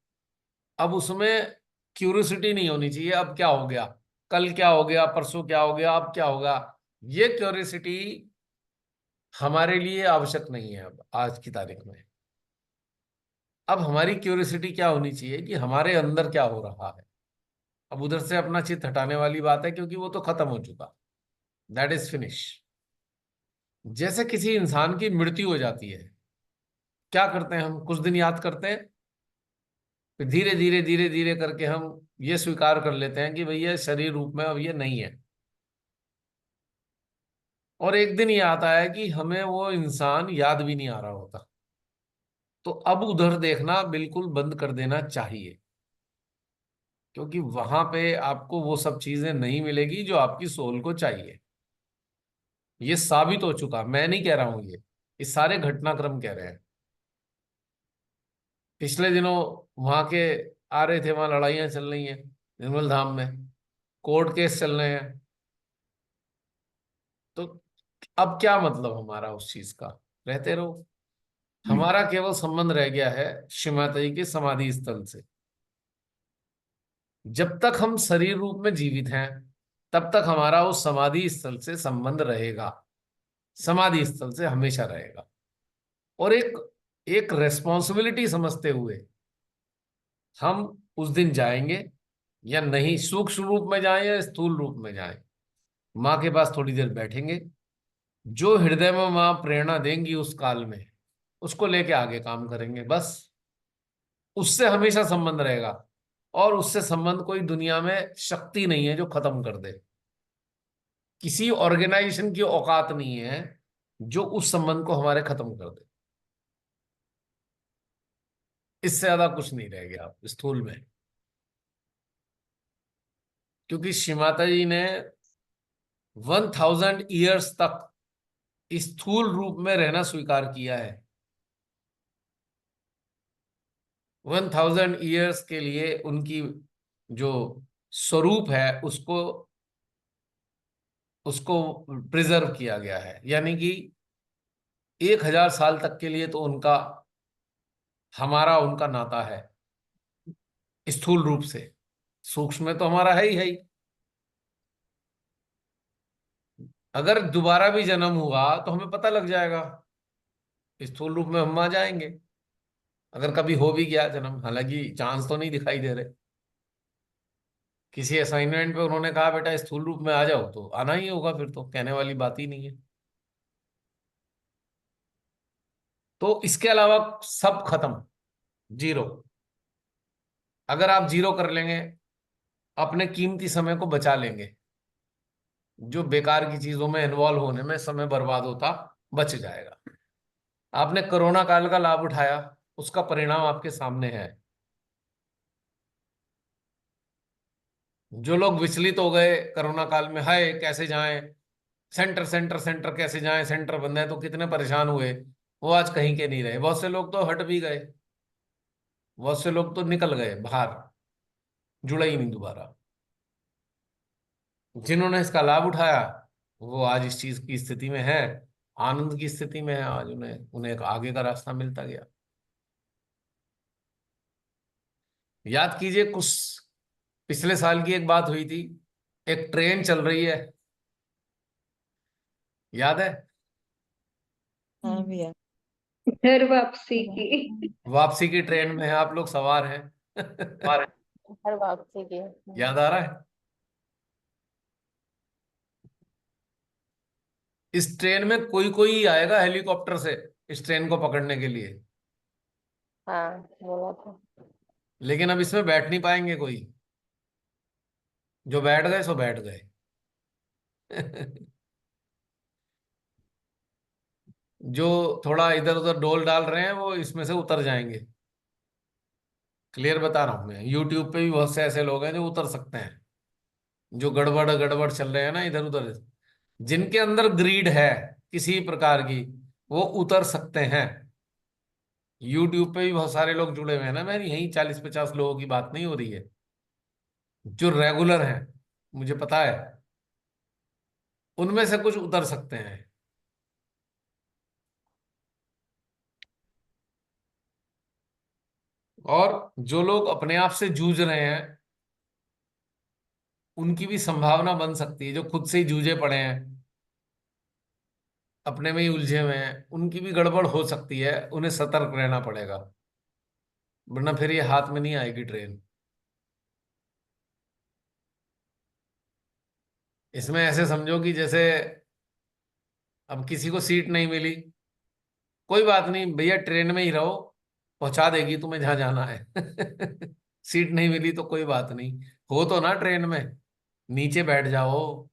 अब उसमें क्यूरियोसिटी नहीं होनी चाहिए, अब क्या हो गया, कल क्या हो गया, परसों क्या हो गया, अब क्या होगा। ये क्यूरियोसिटी हमारे लिए आवश्यक नहीं है अब आज की तारीख में। अब हमारी क्यूरियोसिटी क्या होनी चाहिए कि हमारे अंदर क्या हो रहा है। अब उधर से अपना चित्त हटाने वाली बात है, क्योंकि वो तो खत्म हो चुका, दैट इज फिनिश। जैसे किसी इंसान की मृत्यु हो जाती है, क्या करते हैं हम, कुछ दिन याद करते हैं, फिर धीरे धीरे धीरे धीरे करके हम ये स्वीकार कर लेते हैं कि भैया शरीर रूप में अब ये नहीं है। और एक दिन ये आता है कि हमें वो इंसान याद भी नहीं आ रहा होता। तो अब उधर देखना बिल्कुल बंद कर देना चाहिए, क्योंकि वहां पे आपको वो सब चीजें नहीं मिलेगी जो आपकी सोल को चाहिए। ये साबित हो चुका, मैं नहीं कह रहा हूं, ये सारे घटनाक्रम कह रहे हैं। पिछले दिनों वहां के आ रहे थे, वहां लड़ाइयां चल रही हैं निर्मल धाम में, कोर्ट केस चल रहे हैं। तो अब क्या मतलब हमारा उस चीज का, रहते रहो। हमारा केवल संबंध रह गया है श्री माता जी के समाधि स्थल से। जब तक हम शरीर रूप में जीवित हैं, तब तक हमारा उस समाधि स्थल से संबंध रहेगा, समाधि स्थल से हमेशा रहेगा। और एक एक रेस्पॉन्सिबिलिटी समझते हुए हम उस दिन जाएंगे या नहीं, सूक्ष्म रूप में जाएं या स्थूल रूप में जाएं, माँ के पास थोड़ी देर बैठेंगे। जो हृदय में माँ प्रेरणा देंगी उस काल में, उसको लेके आगे काम करेंगे बस। उससे हमेशा संबंध रहेगा, और उससे संबंध कोई दुनिया में शक्ति नहीं है जो खत्म कर दे। किसी ऑर्गेनाइजेशन की औकात नहीं है जो उस संबंध को हमारे खत्म कर दे। इससे ज्यादा कुछ नहीं रह गया आप स्थूल में, क्योंकि श्री माता जी ने 1000 ईयर्स तक स्थूल रूप में रहना स्वीकार किया है। 1000 ईयर्स के लिए उनकी जो स्वरूप है उसको उसको प्रिजर्व किया गया है, यानी कि 1000 साल तक के लिए तो उनका, हमारा उनका नाता है स्थूल रूप से। सूक्ष्म में तो हमारा है ही। अगर दोबारा भी जन्म हुआ तो हमें पता लग जाएगा, स्थूल रूप में हम आ जाएंगे अगर कभी हो भी गया जन्म। हालांकि चांस तो नहीं दिखाई दे रहे। किसी असाइनमेंट पे उन्होंने कहा बेटा स्थूल रूप में आ जाओ, तो आना ही होगा, फिर तो कहने वाली बात ही नहीं है। तो इसके अलावा सब खत्म, जीरो। अगर आप जीरो कर लेंगे, अपने कीमती समय को बचा लेंगे, जो बेकार की चीजों में इन्वॉल्व होने में समय बर्बाद होता बच जाएगा। आपने कोरोना काल का लाभ उठाया, उसका परिणाम आपके सामने है। जो लोग विचलित हो गए कोरोना काल में, हाय कैसे जाएं, सेंटर सेंटर सेंटर कैसे जाएं, सेंटर बंद है, तो कितने परेशान हुए, वो आज कहीं के नहीं रहे। बहुत से लोग तो हट भी गए, बहुत से लोग तो निकल गए बाहर, जुड़े ही नहीं दोबारा। जिन्होंने इसका लाभ उठाया वो आज इस चीज की स्थिति में है, आनंद की स्थिति में है। आज उन्हें उन्हें एक आगे का रास्ता मिलता गया। याद कीजिए, कुछ पिछले साल की एक बात हुई थी, एक ट्रेन चल रही है, याद है? हाँ भैया। घर वापसी की। वापसी की ट्रेन में है, आप लोग सवार हैं। हर वापसी की। याद आ रहा है? इस ट्रेन में कोई कोई आएगा हेलीकॉप्टर से इस ट्रेन को पकड़ने के लिए, हाँ बोला था। लेकिन अब इसमें बैठ नहीं पाएंगे कोई। जो बैठ गए सो बैठ गए। जो थोड़ा इधर उधर डोल डाल रहे हैं वो इसमें से उतर जाएंगे। क्लियर बता रहा हूं मैं, यूट्यूब पे भी बहुत से ऐसे लोग हैं जो उतर सकते हैं। जो गड़बड़ गड़बड़ चल रहे हैं ना इधर उधर, जिनके अंदर ग्रीड है किसी प्रकार की, वो उतर सकते हैं। यूट्यूब पे भी बहुत सारे लोग जुड़े हुए हैं ना, मेरी यही 40-50 लोगों की बात नहीं हो रही है, जो रेगुलर हैं, मुझे पता है। उनमें से कुछ उतर सकते हैं। और जो लोग अपने आप से जूझ रहे हैं उनकी भी संभावना बन सकती है, जो खुद से ही जूझे पड़े हैं, अपने में ही उलझे हुए हैं, उनकी भी गड़बड़ हो सकती है, उन्हें सतर्क रहना पड़ेगा, वरना फिर ये हाथ में नहीं आएगी ट्रेन। इसमें ऐसे समझो कि जैसे अब किसी को सीट नहीं मिली, कोई बात नहीं भैया, ट्रेन में ही रहो, पहुंचा देगी तुम्हें जहां जाना है। सीट नहीं मिली तो कोई बात नहीं, हो तो ना ट्रेन में, नीचे बैठ जाओ।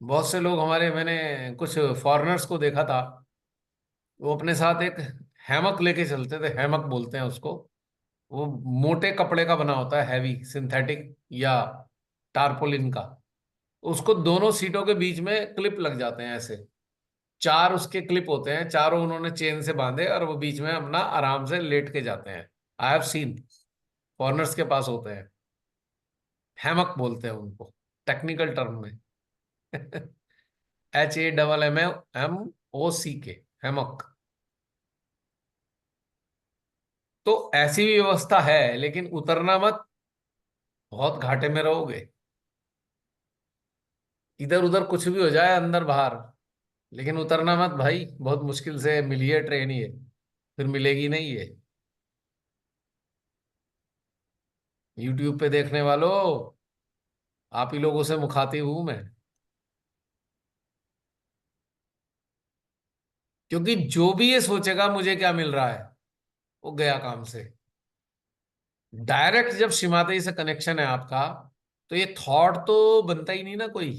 बहुत से लोग हमारे, मैंने कुछ फॉरेनर्स को देखा था, वो अपने साथ एक हैमक लेके चलते थे, हैमक बोलते हैं उसको। वो मोटे कपड़े का बना होता है, हैवी सिंथेटिक या टारपोलिन का। उसको दोनों सीटों के बीच में क्लिप लग जाते हैं ऐसे, चार उसके क्लिप होते हैं, चारों उन्होंने चेन से बांधे और वो बीच में अपना आराम से लेट के जाते हैं। आई हैव सीन, फॉरेनर्स के पास होते हैं, हैमक बोलते हैं उनको टेक्निकल टर्म में। HAMMOC, hammock. तो ऐसी भी व्यवस्था है, लेकिन उतरना मत, बहुत घाटे में रहोगे। इधर उधर कुछ भी हो जाए अंदर बाहर, लेकिन उतरना मत भाई, बहुत मुश्किल से मिली है ट्रेन ये, फिर मिलेगी नहीं ये। यूट्यूब पे देखने वालों, आप ही लोगों से मुखातिब हूं मैं। क्योंकि जो भी ये सोचेगा मुझे क्या मिल रहा है, वो गया काम से। डायरेक्ट जब श्रीमाता से कनेक्शन है आपका, तो ये थॉट तो बनता ही नहीं ना कोई।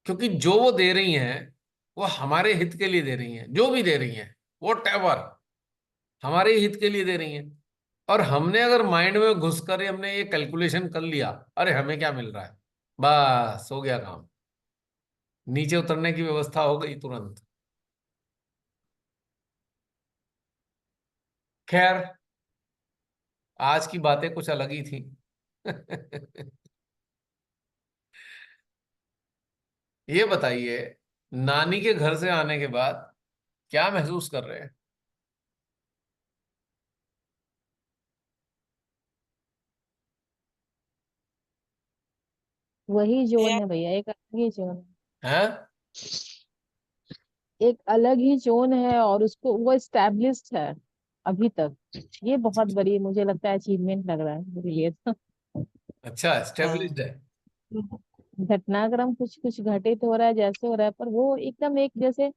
क्योंकि जो वो दे रही हैं, वो हमारे हित के लिए दे रही हैं, जो भी दे रही हैं वॉट एवर, हमारे ही हित के लिए दे रही हैं। और हमने अगर माइंड में घुसकर हमने ये कैलकुलेशन कर लिया, अरे हमें क्या मिल रहा है, बस हो गया काम, नीचे उतरने की व्यवस्था हो गई तुरंत। खैर, आज की बातें कुछ अलग ही थी। ये बताइए, नानी के घर से आने के बाद क्या महसूस कर रहे हैं? वही जोन मैं है भैया, एक अलग ही जोन है। हैं? एक अलग ही जोन है, और उसको वो स्टैब्लिश्ड है अभी तक। ये बहुत बड़ी मुझे लगता है अचीवमेंट लग रहा है मेरे लिए तो। अच्छा, हाँ एस्टेब्लिश्ड है। घटनाक्रम कुछ कुछ घटित हो रहा है जैसे हो रहा है, पर वो एकदम एक जैसे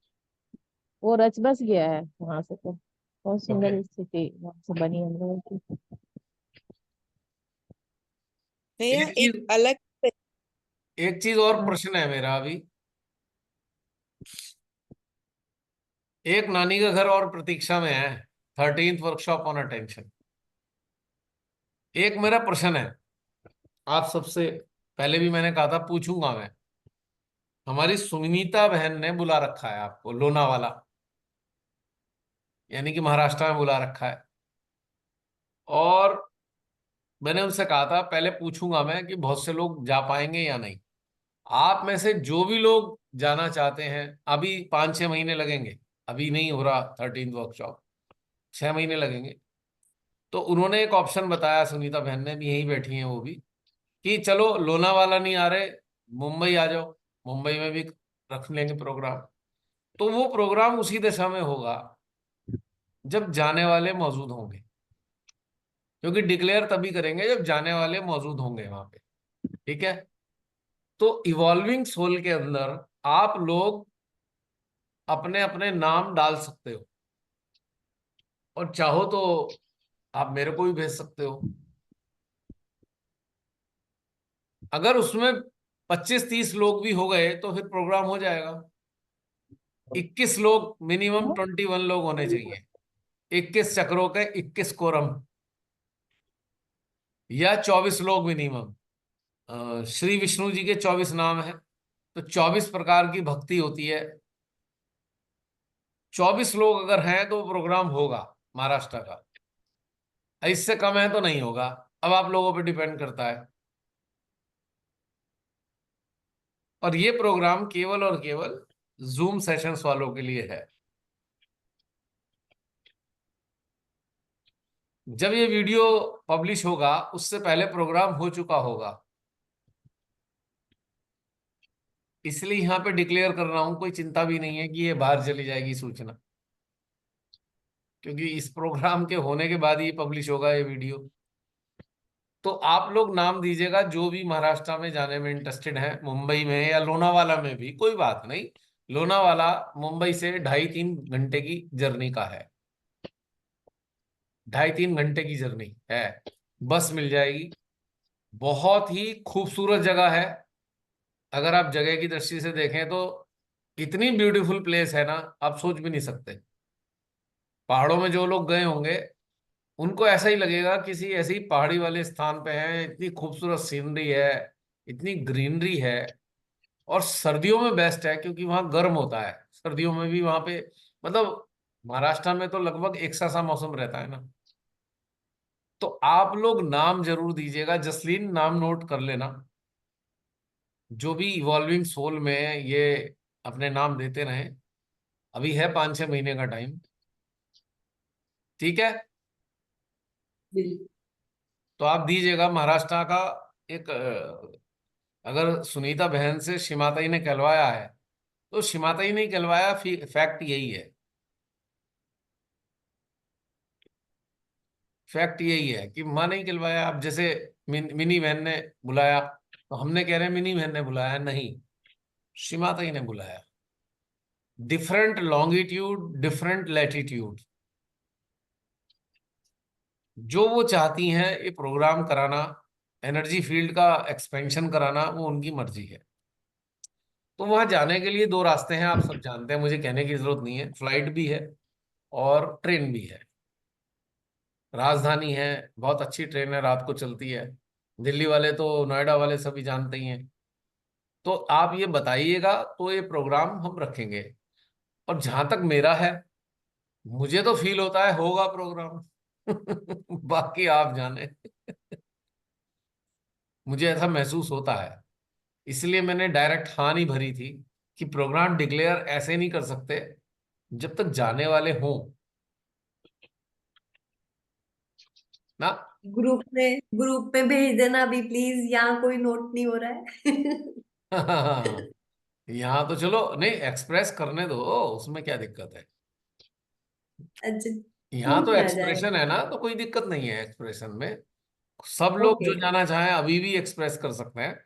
वो रच बस गया है वहां से तो। बहुत ओके। सुंदर स्थिति वहां से बनी हम लोगों की। भैया एक एक चीज, अलग। एक चीज और हाँ। प्रश्न है मेरा अभी। एक नानी का घर और प्रतीक्षा में है, 13th वर्कशॉप ऑन अटेंशन। एक मेरा प्रश्न है, आप सबसे पहले भी मैंने कहा था पूछूंगा मैं। हमारी सुनीता बहन ने बुला रखा है आपको लोनावाला, यानी कि महाराष्ट्र में बुला रखा है। और मैंने उनसे कहा था पहले पूछूंगा मैं कि बहुत से लोग जा पाएंगे या नहीं। आप में से जो भी लोग जाना चाहते हैं, अभी 5-6 महीने लगेंगे, अभी नहीं हो रहा 13th वर्कशॉप, 6 महीने लगेंगे। तो उन्होंने एक ऑप्शन बताया, सुनीता बहन ने भी, यहीं बैठी हैं वो भी, कि चलो लोनावाला नहीं आ रहे, मुंबई आ जाओ, मुंबई में भी रख लेंगे प्रोग्राम। तो वो प्रोग्राम उसी दिशा में होगा जब जाने वाले मौजूद होंगे, क्योंकि डिक्लेयर तभी करेंगे जब जाने वाले मौजूद होंगे वहां पे। ठीक है? तो इवॉल्विंग सोल के अंदर आप लोग अपने अपने नाम डाल सकते हो, और चाहो तो आप मेरे को भी भेज सकते हो। अगर उसमें 25-30 लोग भी हो गए तो फिर प्रोग्राम हो जाएगा। 21 लोग मिनिमम, 21 लोग होने चाहिए, 21 चक्रों के 21 कोरम, या 24 लोग मिनिमम। श्री विष्णु जी के 24 नाम है, तो 24 प्रकार की भक्ति होती है। 24 लोग अगर हैं तो प्रोग्राम होगा महाराष्ट्र का। इससे कम है तो नहीं होगा, अब आप लोगों पे डिपेंड करता है। और ये प्रोग्राम केवल और केवल जूम सेशंस वालों के लिए है। जब ये वीडियो पब्लिश होगा उससे पहले प्रोग्राम हो चुका होगा, इसलिए यहाँ पे डिक्लेयर कर रहा हूं। कोई चिंता भी नहीं है कि ये बाहर चली जाएगी सूचना, क्योंकि इस प्रोग्राम के होने के बाद ही पब्लिश होगा ये वीडियो। तो आप लोग नाम दीजिएगा जो भी महाराष्ट्र में जाने में इंटरेस्टेड है, मुंबई में या लोनावाला में भी, कोई बात नहीं। लोनावाला मुंबई से 2.5-3 घंटे की जर्नी का है, 2.5-3 घंटे की जर्नी है। बस मिल जाएगी। बहुत ही खूबसूरत जगह है। अगर आप जगह की दृष्टि से देखें तो इतनी ब्यूटीफुल प्लेस है ना, आप सोच भी नहीं सकते। पहाड़ों में जो लोग गए होंगे उनको ऐसा ही लगेगा किसी ऐसी पहाड़ी वाले स्थान पे है। इतनी खूबसूरत सीनरी है, इतनी ग्रीनरी है। और सर्दियों में बेस्ट है क्योंकि वहां गर्म होता है। सर्दियों में भी वहां पे, मतलब महाराष्ट्र में तो लगभग एक सा मौसम रहता है ना। तो आप लोग नाम जरूर दीजिएगा। जसलीन नाम नोट कर लेना। जो भी इवॉल्विंग सोल में ये अपने नाम देते रहें। अभी है 5-6 महीने का टाइम, ठीक है। बिल्कुल। तो आप दीजिएगा महाराष्ट्र का एक अगर सुनीता बहन से शिमाताई ने कहलवाया है तो शिमाताई नहीं कहलवाया, फैक्ट यही है। फैक्ट यही है कि माँ नहीं कहलवाया। अब जैसे मिनी बहन ने बुलाया तो हमने कह रहे हैं मिनी बहन ने बुलाया, नहीं, शिमाताई ने बुलाया। डिफरेंट लॉन्गिट्यूड, डिफरेंट लैटिट्यूड, जो वो चाहती हैं ये प्रोग्राम कराना, एनर्जी फील्ड का एक्सपेंशन कराना, वो उनकी मर्जी है। तो वहां जाने के लिए दो रास्ते हैं, आप सब जानते हैं, मुझे कहने की जरूरत नहीं है। फ्लाइट भी है और ट्रेन भी है। राजधानी है, बहुत अच्छी ट्रेन है, रात को चलती है। दिल्ली वाले तो, नोएडा वाले सभी जानते ही हैं। तो आप ये बताइएगा तो ये प्रोग्राम हम रखेंगे। और जहां तक मेरा है, मुझे तो फील होता है होगा प्रोग्राम। बाकी आप जाने। मुझे ऐसा महसूस होता है, इसलिए मैंने डायरेक्ट हाँ नहीं भरी थी कि प्रोग्राम डिक्लेयर ऐसे नहीं कर सकते जब तक जाने वाले हों ना। ग्रुप में भेज देना अभी प्लीज, यहाँ कोई नोट नहीं हो रहा है। यहाँ तो चलो, नहीं एक्सप्रेस करने दो, उसमें क्या दिक्कत है। अच्छा, यहाँ तो ठीक है, आ एक्सप्रेशन जाएगा। है ना, तो कोई दिक्कत नहीं है एक्सप्रेशन में। सब लोग ओके। जो जाना चाहें अभी भी एक्सप्रेस कर सकते हैं।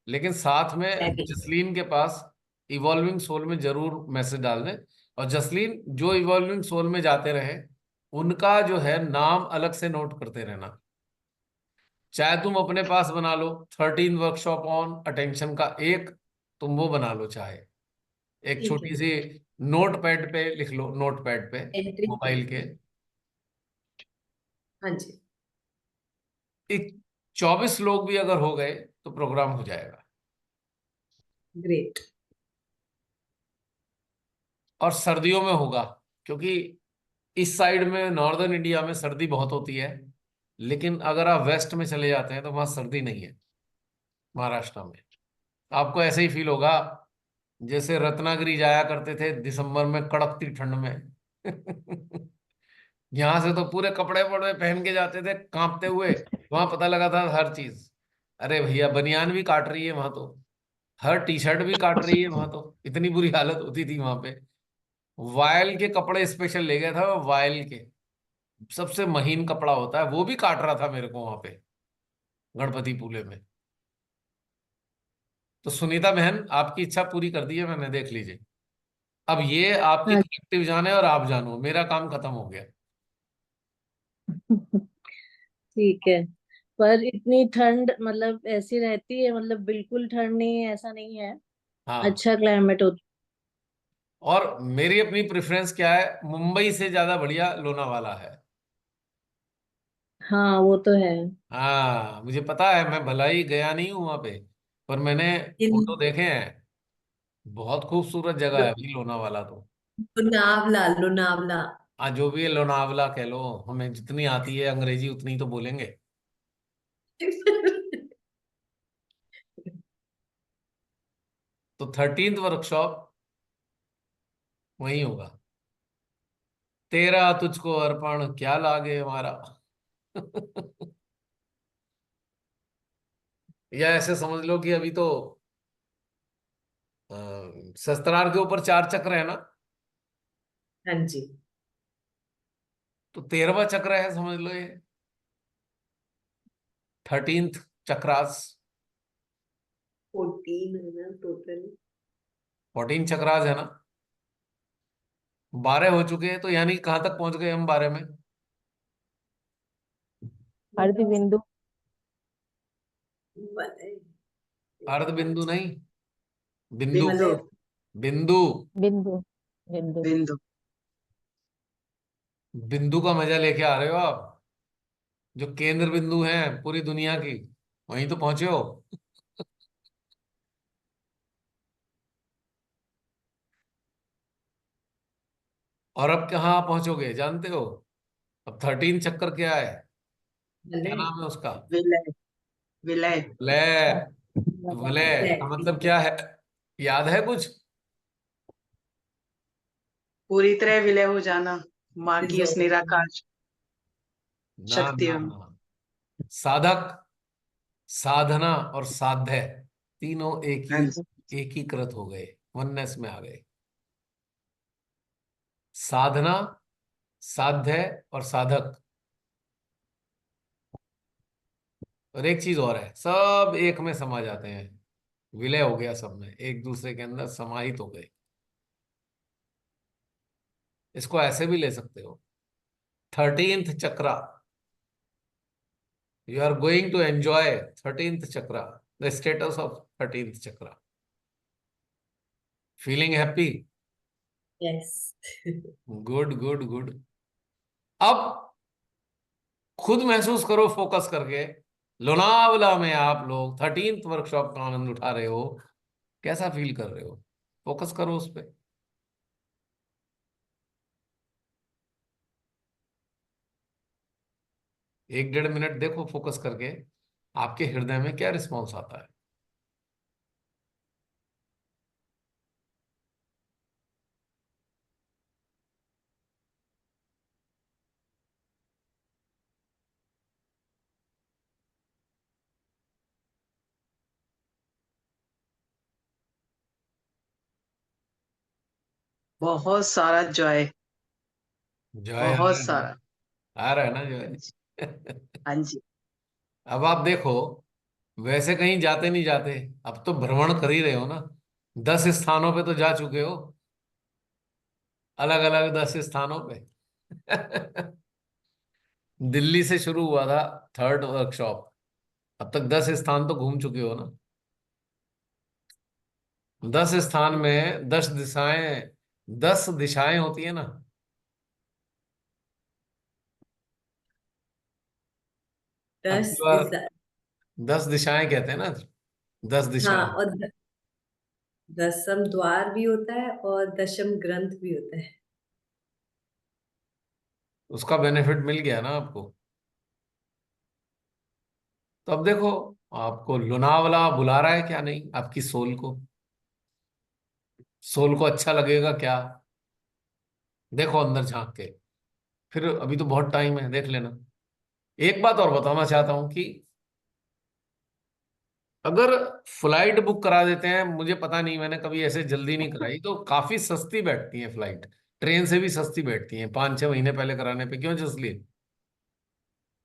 लेकिन साथ में जसलीन के पास इवॉल्विंग सोल में जरूर मैसेज डाल दें। और जसलीन, जो इवॉल्विंग सोल में जाते रहे उनका जो है नाम अलग से नोट करते रहना। चाहे तुम अपने पास बना लो, 13 वर्कशॉप ऑन अटेंशन का एक, तुम वो बना लो। चाहे एक ठीक छोटी है। सी नोट पैड पे लिख लो, नोट पैड पे एंट्री। मोबाइल के। हाँ जी। एक 24 लोग भी अगर हो गए तो प्रोग्राम हो जाएगा। ग्रेट। और सर्दियों में होगा, क्योंकि इस साइड में नॉर्दर्न इंडिया में सर्दी बहुत होती है। लेकिन अगर आप वेस्ट में चले जाते हैं तो वहां सर्दी नहीं है। महाराष्ट्र में आपको ऐसे ही फील होगा जैसे रत्नागिरी जाया करते थे दिसंबर में कड़कती ठंड में। यहाँ से तो पूरे कपड़े वपड़े पहन के जाते थे कांपते हुए। वहां पता लगा था हर चीज। अरे भैया, बनियान भी काट रही है वहां तो, हर टी शर्ट भी काट रही है वहां तो, इतनी बुरी हालत होती थी वहां पे। वायल के कपड़े स्पेशल ले गया था, वायल के सबसे महीन कपड़ा होता है, वो भी काट रहा था मेरे को वहां पे गणपति पुले में। तो सुनीता बहन, आपकी इच्छा पूरी कर दी है मैंने, देख लीजिए। अब ये आपकी हाँ। कलेक्टिव जाने और आप जानो, मेरा काम खत्म हो गया। ठीक है। पर इतनी ठंड मतलब ऐसी रहती है, मतलब बिल्कुल ठंड नहीं है ऐसा नहीं है। हाँ, अच्छा क्लाइमेट होता और मेरी अपनी प्रेफरेंस क्या है, मुंबई से ज्यादा बढ़िया लोनावाला है। है। हाँ वो तो है। हाँ, मुझे पता है, मैं भला ही गया नहीं हूँ वहां पे, पर मैंने फोटो देखे हैं। बहुत खूबसूरत जगह है भाई लोनावाला तो। लोनावला, लोनावला। जो भी है, लोनावला कह लो, हमें जितनी आती है अंग्रेजी उतनी तो बोलेंगे। तो 13th वर्कशॉप वही होगा। तेरा तुझको अर्पण क्या लागे हमारा। या ऐसे समझ लो कि अभी तो शस्त्रार के ऊपर 4 चक्र है ना, हाँ जी। तो 13वां चक्र है समझ लो ये, 13th चक्रास। 14 है ना टोटल। 14 चक्रास है ना, 12 हो चुके हैं, तो यानी कहां तक पहुंच गए हम 12 में? अर्ध बिंदु। अर्ध बिंदु नहीं, बिंदु, बिंदु। बिंदु। बिंदु। बिंदु। बिंदु। बिंदु का मजा लेके आ रहे हो आप, जो केंद्र बिंदु है पूरी दुनिया की, वहीं तो पहुंचे हो। और अब कहाँ पहुंचोगे जानते हो? अब 13 चक्कर क्या है, क्या विलय। नाम है उसका? विलय। विलय। लय। विलय विलय, का ठीक मतलब है। क्या है, याद है कुछ? पूरी तरह विलय हो जाना, माँ की उस Dissolve. निराकार ना ना शक्तियों में। ना, साधक, साधना और साध्य, तीनों हाँ जी। एकीकृत हो गए, वननेस में आ गए। साधना, साध्य और साधक, और एक चीज और है, सब एक में समा जाते हैं, विलय हो गया, सब में एक दूसरे के अंदर समाहित हो गए। इसको ऐसे भी ले सकते हो, 13th chakra, you are going to enjoy 13th chakra, the status of 13th chakra, feeling happy. Yes. Good good good. अब खुद महसूस करो फोकस करके, लोनावला में आप लोग 13th वर्कशॉप का आनंद उठा रहे हो, कैसा फील कर रहे हो? फोकस करो उस पर। 1-1.5 मिनट देखो फोकस करके, आपके हृदय में क्या रिस्पॉन्स आता है। बहुत सारा जॉय। जय आ बहुत रहा है, सारा। आ रहा है ना हाँ जी। जय? हाँ जी। अब आप देखो, वैसे कहीं जाते नहीं जाते, अब तो भ्रमण कर ही रहे हो ना, 10 स्थानों पे तो जा चुके हो, अलग अलग 10 स्थानों पे। दिल्ली से शुरू हुआ था 3rd वर्कशॉप, अब तक 10 स्थान तो घूम चुके हो ना। 10 स्थान में 10 दिशाएं, 10 दिशाएं होती है ना, दस अब की बार दिशा। 10 दिशाएं कहते हैं ना, 10 दिशाएं। हाँ, और दसम द्वार भी होता है और दशम ग्रंथ भी होता है। उसका बेनिफिट मिल गया ना आपको। तो अब देखो, आपको लोनावला बुला रहा है क्या नहीं, आपकी सोल को, सोल को अच्छा लगेगा क्या? देखो अंदर झांक के, फिर अभी तो बहुत टाइम है, देख लेना। एक बात और बताना चाहता हूं कि अगर फ्लाइट बुक करा देते हैं, मुझे पता नहीं, मैंने कभी ऐसे जल्दी नहीं कराई, तो काफी सस्ती बैठती है फ्लाइट, ट्रेन से भी सस्ती बैठती है 5-6 महीने पहले कराने पे, क्यों जसली?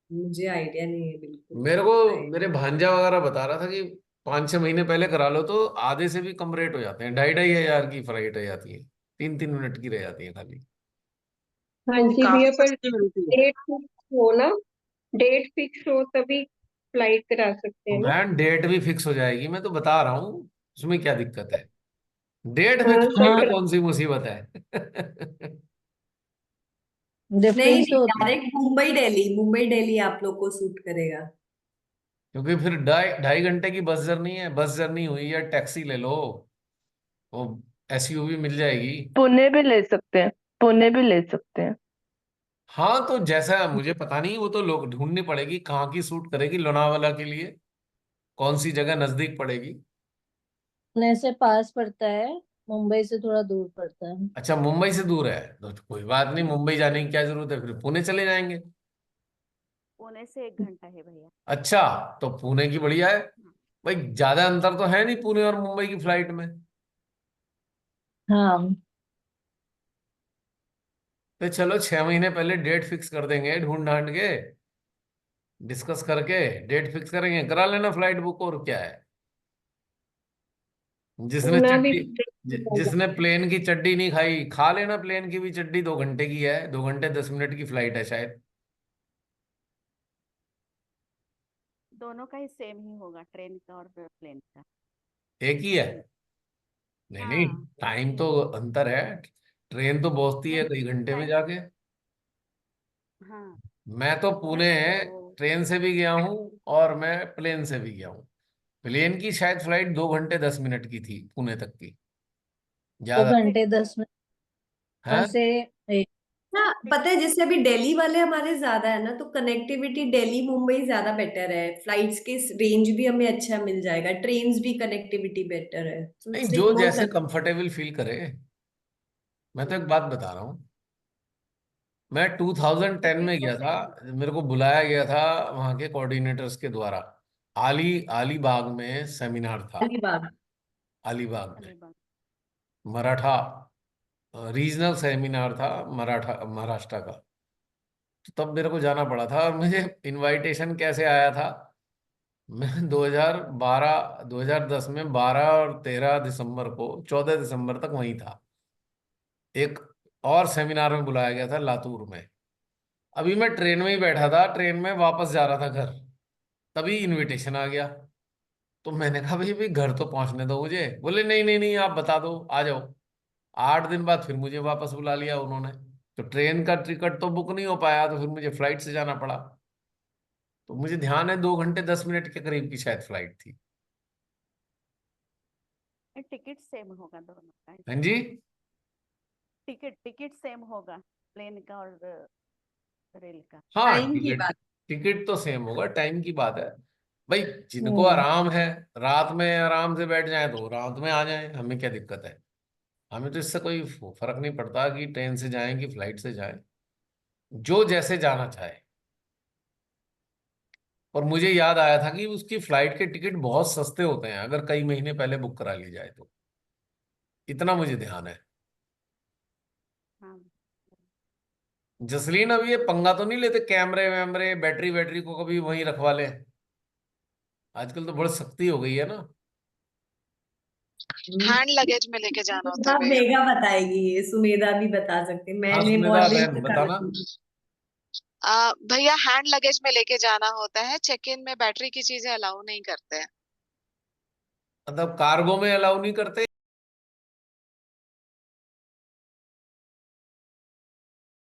मुझे आइडिया नहीं है बिल्कुल। मेरे को मेरे भांजा वगैरह बता रहा था कि 5-6 महीने पहले करा लो तो आधे से भी कम रेट हो जाते हैं, 2,500 की फ्लाइट रह जाती है, 3-3 मिनट की रह जाती है खाली। हाँ जी भैया, काफी पर सस्ती मिलती है। डेट फिक्स हो ना, डेट फिक्स हो तभी फ्लाइट करा सकते हैं ना। बहन डेट भी फिक्स हो जाएगी, मैं तो बता रहा हूँ, उसमें क्या दिक्कत है, डेट हाँ फिक्स होने तो में करा। कौन सी मुसीबत है? नहीं डिफरेंस नहीं, तो होता है। डायरेक्ट मुंबई दिल्ली, मुंबई दिल्ली आप लोग को सूट करेगा। क्योंकि फिर 2.5 घंटे की बस जर्नी है, बस जर्नी हुई या टैक्सी ले लो, वो एसयूवी मिल जाएगी। पुणे भी ले सकते हैं, पुणे भी ले सकते हैं। हाँ तो जैसा, मुझे पता नहीं, वो तो लोग ढूंढनी पड़ेगी कहाँ की सूट करेगी लोनावाला के लिए, कौन सी जगह नजदीक पड़ेगी। पुणे से पास पड़ता है, मुंबई से थोड़ा दूर पड़ता है। अच्छा मुंबई से दूर है, तो कोई बात नहीं, मुंबई जाने की क्या जरूरत है, फिर पुणे चले जाएंगे। पुणे से 1 घंटा है भैया। अच्छा, तो पुणे की बढ़िया है भाई, ज्यादा अंतर तो है नहीं पुणे और मुंबई की फ्लाइट में। हाँ, तो चलो 6 महीने पहले डेट फिक्स कर देंगे, ढूंढ ढांड के डिस्कस करके डेट फिक्स करेंगे, करा लेना फ्लाइट बुक, और क्या है। जिसने पूना भी चड्डी जिसने प्लेन की चड्डी नहीं खाई, खा लेना प्लेन की भी चड्डी, 2 घंटे की है, 2 घंटे 10 मिनट की फ्लाइट है शायद। दोनों का ही सेम ही होगा, ट्रेन का और प्लेन का। एक ही है? नहीं नहीं, हाँ टाइम तो अंतर है। ट्रेन तो पहुंचती है नहीं, कई घंटे में टाइम। जाके। हाँ मैं तो पुणे तो ट्रेन से भी गया हूँ और मैं प्लेन से भी गया हूँ। प्लेन की शायद फ्लाइट 2 घंटे 10 मिनट की थी पुणे तक की, दो ज्यादा घंटे 10 मिनट है। से एक। हाँ, पता है जैसे अभी दिल्ली वाले हमारे ज्यादा है ना, तो कनेक्टिविटी दिल्ली मुंबई ज्यादा बेटर है, फ्लाइट्स के रेंज भी हमें अच्छा मिल जाएगा, ट्रेन्स भी कनेक्टिविटी बेटर है, तो नहीं, इट्स जो लाइक मोर। जैसे कंफर्टेबल फील करे। मैं तो एक बात बता रहा हूँ, मैं 2010 में गया था, मेरे को बुलाया गया था वहां के कोऑर्डिनेटर्स के द्वारा। अलीबाग में सेमिनार था, अलीबाग। अलीबाग में अलीबाग। मराठा रीजनल सेमिनार था, मराठा महाराष्ट्र का। तो तब मेरे को जाना पड़ा था, और मुझे इनवाइटेशन कैसे आया था, मैं 2012 2010 में 12 और 13 दिसंबर को, 14 दिसंबर तक वहीं था। एक और सेमिनार में बुलाया गया था लातूर में। अभी मैं ट्रेन में ही बैठा था, ट्रेन में वापस जा रहा था घर, तभी इनविटेशन आ गया। तो मैंने कहा भाई भाई घर तो पहुंचने दो मुझे। बोले नहीं नहीं नहीं, आप बता दो आ जाओ। 8 दिन बाद फिर मुझे वापस बुला लिया उन्होंने। तो ट्रेन का टिकट तो बुक नहीं हो पाया, तो फिर मुझे फ्लाइट से जाना पड़ा। तो मुझे ध्यान है 2 घंटे 10 मिनट के करीब की शायद फ्लाइट थी। टिकट सेम होगा दोनों का। हाँ जी। टिकट टिकट सेम होगा, प्लेन का और रेल का। हाँ, टाइम की टिकट बात। टिकट तो सेम होगा, टाइम की बात है भाई। जिनको हम्म। आराम है, रात में आराम से बैठ जाए तो रात में आ जाए, हमें क्या दिक्कत है। हमें तो इससे कोई फर्क नहीं पड़ता कि ट्रेन से जाएं कि फ्लाइट से जाएं, जो जैसे जाना चाहे। और मुझे याद आया था कि उसकी फ्लाइट के टिकट बहुत सस्ते होते हैं अगर कई महीने पहले बुक करा ली जाए तो। इतना मुझे ध्यान है। हाँ जसलीन, अब ये पंगा तो नहीं लेते कैमरे वैमरे बैटरी वैटरी को कभी वहीं रखवा ले? आजकल तो बड़ी सख्ती हो गई है ना। हैंड लगेज में लेके जाना होता है अब भैया। मेगा बताएगी, ये सुमेधा भी बता सकती है, हाँ मैंने सुमेधा बहुत दिन बहन से बताना। भैया हैंड लगेज में लेके जाना होता है, चेक इन में बैटरी की चीजें अलाउ नहीं करते हैं। मतलब कार्गो में अलाउ नहीं करते?